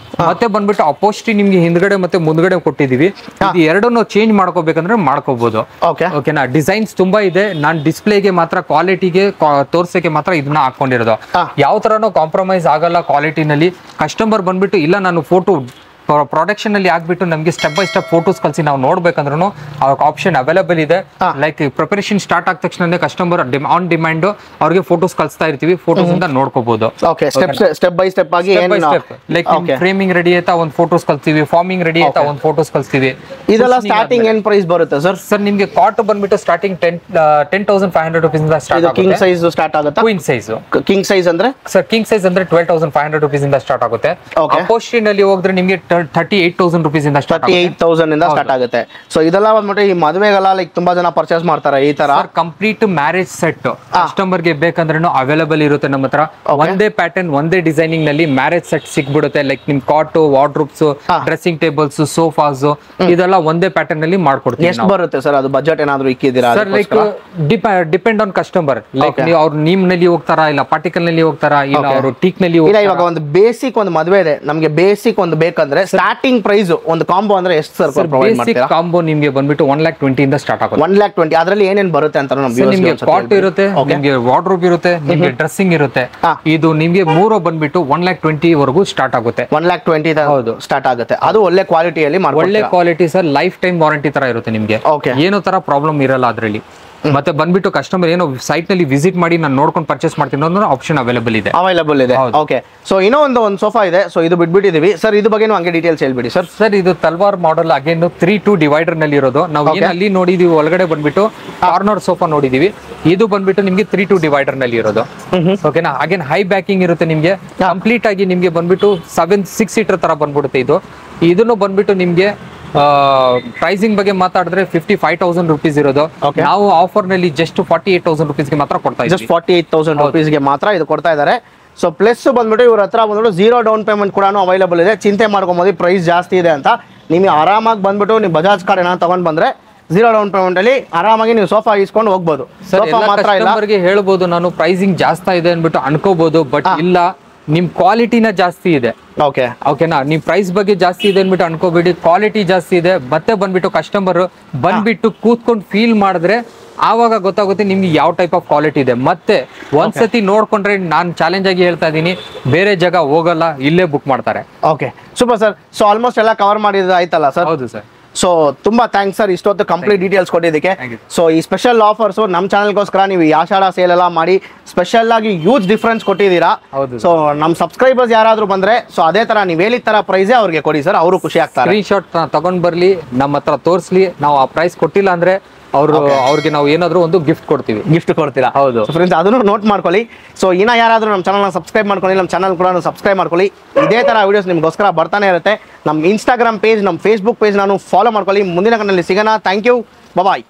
ಮತ್ತೆ ಬಂದ್ಬಿಟ್ಟು ಅಪೋಸ್ಟ್ರಿ ನಿಮ್ಗೆ ಹಿಂದ್ಗಡೆ ಮತ್ತೆ ಮುಂದ್ಗಡೆ ಕೊಟ್ಟಿದೀವಿ. ಇದು ಎರಡನ್ನು ಚೇಂಜ್ ಮಾಡ್ಕೋಬೇಕಂದ್ರೆ ಮಾಡ್ಕೋಬಹುದು. ಓಕೆನಾ? ಡಿಸೈನ್ಸ್ ತುಂಬಾ ಇದೆ. ನಾನ್ ಡಿಸ್ಪ್ಲೇಗೆ ಮಾತ್ರ, ಕ್ವಾಲಿಟಿಗೆ ತೋರ್ಸಕ್ಕೆ ಮಾತ್ರ ಇದನ್ನ ಹಾಕೊಂಡಿರೋದು. ಯಾವ ತರನು ಕಾಂಪ್ರಮೈಸ್ ಆಗಲ್ಲ ಕ್ವಾಲಿಟಿನಲ್ಲಿ. ಕಸ್ಟಮರ್ ಬಂದ್ಬಿಟ್ಟು ಇಲ್ಲ ನಾನು ಫೋಟೋ ಪ್ರೊಡಕ್ಷನ್ ಅಲ್ಲಿ ಆಗ್ಬಿಟ್ಟು ನಮಗೆ ಸ್ಟೆಪ್ ಬೈ ಸ್ಟೆಪ್ ಫೋಟೋಸ್ ಕಳಿಸಿ ನಾವು ನೋಡ್ಬೇಕಂದ್ರೂ ಆಪ್ಷನ್ ಅವೈಲೇಬಲ್ ಇದೆ. ಲೈಕ್ ಪ್ರಿಪರೇಷನ್ ಸ್ಟಾರ್ಟ್ ಆದ ತಕ್ಷಣ ಕಸ್ಟಮರ್ ಆನ್ ಡಿಮ್ಯಾಂಡ್ ಅವ್ರಿಗೆ ಫೋಟೋಸ್ ಕಳಿಸ್ತಾ ಇರ್ತೀವಿ, ಫೋಟೋಸ್ ಇಂದ ನೋಡ್ಕೋಬಹುದು. ಸ್ಟೆಪ್ ಬೈ ಸ್ಟೆಪ್ ಆಗಿ ಲೈಕ್ ಫ್ರೇಮಿಂಗ್ ರೆಡಿ ಆಯ್ತಾ ಒಂದು ಫೋಟೋಸ್ ಕಳಿಸ್ತೀವಿ, ಫಾರ್ಮಿಂಗ್ ರೆಡಿ ಆಯ್ತಾ ಒಂದು ಫೋಟೋಸ್ ಕಳಿಸ್ತೀವಿ. ಇದೆಲ್ಲ ಸ್ಟಾರ್ಟಿಂಗ್ ಏನ್ ಪ್ರೈಸ್ ಬರುತ್ತೆ ಸರ್? ಸರ್ ನಿಮಗೆ ಕಾಟ್ ಬಂದ್ಬಿಟ್ಟು ಸ್ಟಾರ್ಟಿಂಗ್ 10,500 rupees ಇಂದ ಸ್ಟಾರ್ಟ್ ಆಗುತ್ತೆ. ಕಿಂಗ್ ಸೈಜ್ ಸ್ಟಾರ್ಟ್ ಆಗುತ್ತೆ. Queen size. ಕಿಂಗ್ ಸೈಜ್ ಅಂದ್ರೆ ಸರ್ ಕಿಂಗ್ ಸೈಜ್ ಅಂದ್ರೆ 12,500 rupees ಇಂದ ಸ್ಟಾರ್ಟ್ ಆಗುತ್ತೆ. ಅಪೋಸ್ಟ್ರಿ ನಲ್ಲಿ ಹೋದ್ರೆ ನಿಮಗೆ 38,000 rupees ಇಂದ ಸ್ಟಾರ್ಟ್ ಆಗುತ್ತೆ. 38,000 ಇಂದ ಸ್ಟಾರ್ಟ್ ಆಗುತ್ತೆ. ಸೊ ಇದೆಲ್ಲ ಬಂದ್ಬಿಟ್ಟು ಈ ಮದುವೆಗೆಲ್ಲ ಲೈಕ್ ತುಂಬಾ ಜನ ಪರ್ಚೇಸ್ ಮಾಡ್ತಾರೆ ಈ ತರ. ಕಂಪ್ಲೀಟ್ ಮ್ಯಾರೇಜ್ ಸೆಟ್ ಕಸ್ಟಮರ್ ಗೆ ಬೇಕಂದ್ರೂ ಅವೈಲೇಬಲ್ ಇರುತ್ತೆ ನಮ್ಮ ಹತ್ರ. ಒಂದೇ ಪ್ಯಾಟರ್ನ್ ಒಂದೇ ಡಿಸೈನಿಂಗ್ ನಲ್ಲಿ ಮ್ಯಾರೇಜ್ ಸೆಟ್ ಸಿಕ್ಬಿಡುತ್ತೆ. ಲೈಕ್ ನಿಮ್ ಕಾಟ್, ವಾರ್ಡ್ರೋಬ್ಸ್, ಡ್ರೆಸ್ಸಿಂಗ್ ಟೇಬಲ್ಸ್, ಸೋಫಾಸ್ ಇದೆಲ್ಲ ಒಂದೇ ಪ್ಯಾಟರ್ನ್ ನಲ್ಲಿ ಮಾಡ್ಕೊಡ್ತೀವಿ. ಎಷ್ಟು ಬರುತ್ತೆ ಸರ್ ಅದು? ಬಜೆಟ್ ಏನಾದ್ರು ಇಕ್ಕಿದ್ದೀರಾ? Sir like depend on customer. Like ನೀವು ಅವ್ರು ನೀಮ್ ನಲ್ಲಿ ಹೋಗ್ತಾರಾ, ಇಲ್ಲ ಪಾರ್ಟಿಕಲ್ ನಲ್ಲಿ ಹೋಗ್ತಾರಾ, ಇಲ್ಲ ಅವರು ಟೀಕ್ ನಲ್ಲಿ ಹೋಗ್ತಾರಾ. ಇವಾಗ ಒಂದು ಬೇಸಿಕ್ ಒಂದು ಮದುವೆ ಇದೆ, ನಮಗೆ ಬೇಸಿಕ್ ಒಂದು ಬೇಕಂದ್ರೆ ಸ್ಟಾರ್ಟಿಂಗ್ ಪ್ರೈಸ್ ಒಂದು ಕಾಂಬೋ ಅಂದ್ರೆ ಎಷ್ಟು ಸರ್ ಪ್ರೊವೈಡ್ ಮಾಡ್ತೀರಾ? ಕಾಂಬೋ ನಿಮಗೆ ಬಂದ್ಬಿಟ್ಟು 1,20,000 ಇಂದ ಸ್ಟಾರ್ಟ್ ಆಗುತ್ತೆ. 1,20,000 ಅದರಲ್ಲಿ ಏನೇನ್ ಬರುತ್ತೆ ಅಂತ ನಿಮಗೆ ಕಾಟ್ ಇರುತ್ತೆ, ನಿಮಗೆ ವಾರ್ಡ್ರೋಬ್ ಇರುತ್ತೆ, ನಿಮಗೆ ಡ್ರೆಸ್ಸಿಂಗ್ ಇರುತ್ತೆ. ಇದು ನಿಮಗೆ ಮೂರು ಬಂದ್ಬಿಟ್ಟು 1,20,000 ವರೆಗೂ ಸ್ಟಾರ್ಟ್ ಆಗುತ್ತೆ. 1,20,000 ಹೌದು ಸ್ಟಾರ್ಟ್ ಆಗುತ್ತೆ. ಅದು ಒಳ್ಳೆ ಕ್ವಾಲಿಟಿಯಲ್ಲಿ ಒಳ್ಳೆ quality sir, life time warranty ತರ ಇರುತ್ತೆ ನಿಮಗೆ. ಏನೋ ತರ ಪ್ರಾಬ್ಲಮ್ ಇರಲ್ಲ ಅದರಲ್ಲಿ. ಮತ್ತೆ ಬಂದ್ಬಿಟ್ಟು ಕಸ್ಟಮರ್ ಏನೋ ಸೈಟ್ ನಲ್ಲಿ ವಿಸಿಟ್ ಮಾಡಿ ನಾನು ನೋಡ್ಕೊಂಡು ಪರ್ಚೇಸ್ ಮಾಡ್ತೀನಿ ಅನ್ನೋ ಆಪ್ಷನ್ ಅವೈಲೇಬಲ್ ಇದೆ. ಓಕೆ. ಸೊ ಇನ್ನೂ ಒಂದು ಸೋಫಾ ಇದೆ, ಸೊ ಇದು ಬಿಟ್ಬಿಟ್ಟಿದೀವಿ ಸರ್. ಇದು ಬಗ್ಗೆ ಹಂಗೆ ಡೀಟೇಲ್ಸ್ ಹೇಳ್ಬಿಡಿ ಸರ್. ಸರ್ ಇದು ತಲ್ವಾರ್ ಮಾಡೆಲ್ ಅಗೇನ್ 3-2 ಡಿವೈಡರ್ ನಲ್ಲಿ ಇರೋದು. ನಾವು ಏನು ಅಲ್ಲಿ ನೋಡಿದೀವಿ ಒಳಗಡೆ ಬಂದ್ಬಿಟ್ಟು ಕಾರ್ನರ್ ಸೋಫಾ ನೋಡಿದೀವಿ. ಇದು ಬಂದ್ಬಿಟ್ಟು ನಿಮ್ಗೆ 3-2 ಡಿವೈಡರ್ ನಲ್ಲಿ ಇರೋದು. ಓಕೆನಾ? ಅಗೇನ್ ಹೈ ಬ್ಯಾಕಿಂಗ್ ಇರುತ್ತೆ ನಿಮ್ಗೆ. ಕಂಪ್ಲೀಟ್ ಆಗಿ ನಿಮ್ಗೆ ಬಂದ್ಬಿಟ್ಟು 6 ಸೀಟರ್ ತರ ಬಂದ್ಬಿಡುತ್ತೆ ಇದು. ಇದನ್ನು ಬಂದ್ಬಿಟ್ಟು ನಿಮ್ಗೆ ಪ್ರೈಸಿಂಗ್ ಬಗ್ಗೆ ಮಾತಾಡಿದ್ರೆ 55,000 rupees ಇರೋದು. ನಾವು ಆಫರ್ ನಲ್ಲಿ ಜಸ್ಟ್ 48,000 rupees ಗೆ ಮಾತ್ರ ಕೊಡ್ತಾ ಇದ್ದೀವಿ. 48,000 rupees ಗೆ ಮಾತ್ರ ಇದು ಕೊಡ್ತಾ ಇದ್ದಾರೆ. ಸೊ ಪ್ಲಸ್ ಬಂದ್ಬಿಟ್ಟು ಇವ್ರ ಹತ್ರ ಬಂದ್ಬಿಟ್ಟು 0 ಡೌನ್ ಪೇಮೆಂಟ್ ಕೂಡ ಅವೈಲೇಬಲ್ ಇದೆ. ಚಿಂತೆ ಮಾಡ್ಕೊಂಬೋದು ಪ್ರೈಸ್ ಜಾಸ್ತಿ ಇದೆ ಅಂತ. ನಿಮಗೆ ಆರಾಮಾಗಿ ಬಂದ್ಬಿಟ್ಟು ನೀವು ಬಜಾಜ್ ಕಾರ್ಡ್ ಏನಾದ್ರು ತಗೊಂಡ್ ಬಂದ್ರೆ 0 ಡೌನ್ ಪೇಮೆಂಟ್ ಅಲ್ಲಿ ಆರಾಮಾಗಿ ನೀವು ಸೋಫಾ ಇಸ್ಕೊಂಡು ಹೋಗ್ಬೋದು. ಸೋಫಾ ಮಾತ್ರ ಇಲ್ಲ ಹೇಳ್ಬೋದು, ನಾನು ಪ್ರೈಸಿಂಗ್ ಜಾಸ್ತಿ ಇದೆ ಅನ್ಬಿಟ್ಟು ಅನ್ಕೋಬಹುದು, ಬಟ್ ಇಲ್ಲ, ನಿಮ್ ಕ್ವಾಲಿಟಿನ ಜಾಸ್ತಿ ಇದೆ. ಓಕೆನಾ? ನಿಮ್ ಪ್ರೈಸ್ ಬಗ್ಗೆ ಜಾಸ್ತಿ ಇದೆ ಅನ್ಬಿಟ್ಟು ಅನ್ಕೋಬೇಡಿ, ಕ್ವಾಲಿಟಿ ಜಾಸ್ತಿ ಇದೆ. ಮತ್ತೆ ಬಂದ್ಬಿಟ್ಟು ಕಸ್ಟಮರ್ ಬಂದ್ಬಿಟ್ಟು ಕೂತ್ಕೊಂಡು ಫೀಲ್ ಮಾಡಿದ್ರೆ ಆವಾಗ ಗೊತ್ತಾಗುತ್ತೆ ನಿಮ್ಗೆ ಯಾವ ಟೈಪ್ ಆಫ್ ಕ್ವಾಲಿಟಿ ಇದೆ. ಮತ್ತೆ ಒಂದ್ಸತಿ ನೋಡ್ಕೊಂಡ್ರೆ ನಾನು ಚಾಲೆಂಜ್ ಆಗಿ ಹೇಳ್ತಾ ಇದೀನಿ, ಬೇರೆ ಜಾಗ ಹೋಗಲ್ಲ, ಇಲ್ಲೇ ಬುಕ್ ಮಾಡ್ತಾರೆ. Okay, super sir. So almost ಎಲ್ಲ ಕವರ್ ಮಾಡಿದ್ರೆ ಆಯ್ತಲ್ಲ ಸರ್? ಹೌದು ಸರ್. ಸೊ ತುಂಬಾ ಥ್ಯಾಂಕ್ಸ್ ಸರ್ ಇಷ್ಟೊತ್ತು ಕಂಪ್ಲೀಟ್ ಡೀಟೇಲ್ಸ್ ಕೊಟ್ಟಿದ್ದಕ್ಕೆ. ಸೊ ಈ ಸ್ಪೆಷಲ್ ಆಫರ್ಸ್ ನಮ್ಮ ಚಾನಲ್ಗೋಸ್ಕರ ನೀವು ಆಷಾಢ ಸೇಲ್ ಎಲ್ಲ ಮಾಡಿ ಸ್ಪೆಷಲ್ ಆಗಿ ಯೂಜ್ ಡಿಫ್ರೆನ್ಸ್ ಕೊಟ್ಟಿದ್ದೀರಾ. ಸೊ ನಮ್ಮ ಸಬ್ಸ್ಕ್ರೈಬರ್ಸ್ ಯಾರಾದ್ರೂ ಬಂದ್ರೆ ಸೊ ಅದೇ ತರ ನೀವು ಹೇಳಿದ ತರ ಪ್ರೈಸೇ ಅವ್ರಿಗೆ ಕೊಡಿ ಸರ್, ಅವರು ಖುಷಿ ಆಗ್ತಾರೆ. ಸ್ಕ್ರೀನ್ ಶಾಟ್ ತಗೊಂಡ್ ಬರ್ಲಿ, ನಮ್ಮ ಹತ್ರ ತೋರಿಸ್ಲಿ. ನಾವು ಆ ಪ್ರೈಸ್ ಕೊಟ್ಟಿಲ್ಲ ಅಂದ್ರೆ ಅವ್ರಿಗೆ ನಾವು ಏನಾದ್ರು ಒಂದು ಗಿಫ್ಟ್ ಕೊಡ್ತೀರಾ? ಹೌದು ಫ್ರೆಂಡ್ಸ್, ಅದನ್ನು ನೋಟ್ ಮಾಡ್ಕೊಳ್ಳಿ. ಸೊ ಇನ್ನ ಯಾರಾದ್ರೂ ನಮ್ಮ ಚಾನಲ್ನ ಸಬ್ಸ್ಕ್ರೈಬ್ ಮಾಡ್ಕೊಳ್ಳಿ, ನಮ್ಮ ಚಾನಲ್ ಕೂಡ ಸಬ್ಸ್ಕ್ರೈಬ್ ಮಾಡ್ಕೊಳ್ಳಿ. ಇದೇ ತರ ವಿಡಿಯೋಸ್ ನಿಮ್ಗೋಸ್ಕರ ಬರ್ತಾನೆ ಇರುತ್ತೆ. ನಮ್ಮ ಇನ್ಸ್ಟಾಗ್ರಾಮ್ ಪೇಜ್, ನಮ್ಮ ಫೇಸ್ಬುಕ್ ಪೇಜ್ ನಾನು ಫಾಲೋ ಮಾಡ್ಕೊಳ್ಳಿ. ಮುಂದಿನ ಕಣ್ಣಲ್ಲಿ ಸಿಗೋಣ. Thank you, bye.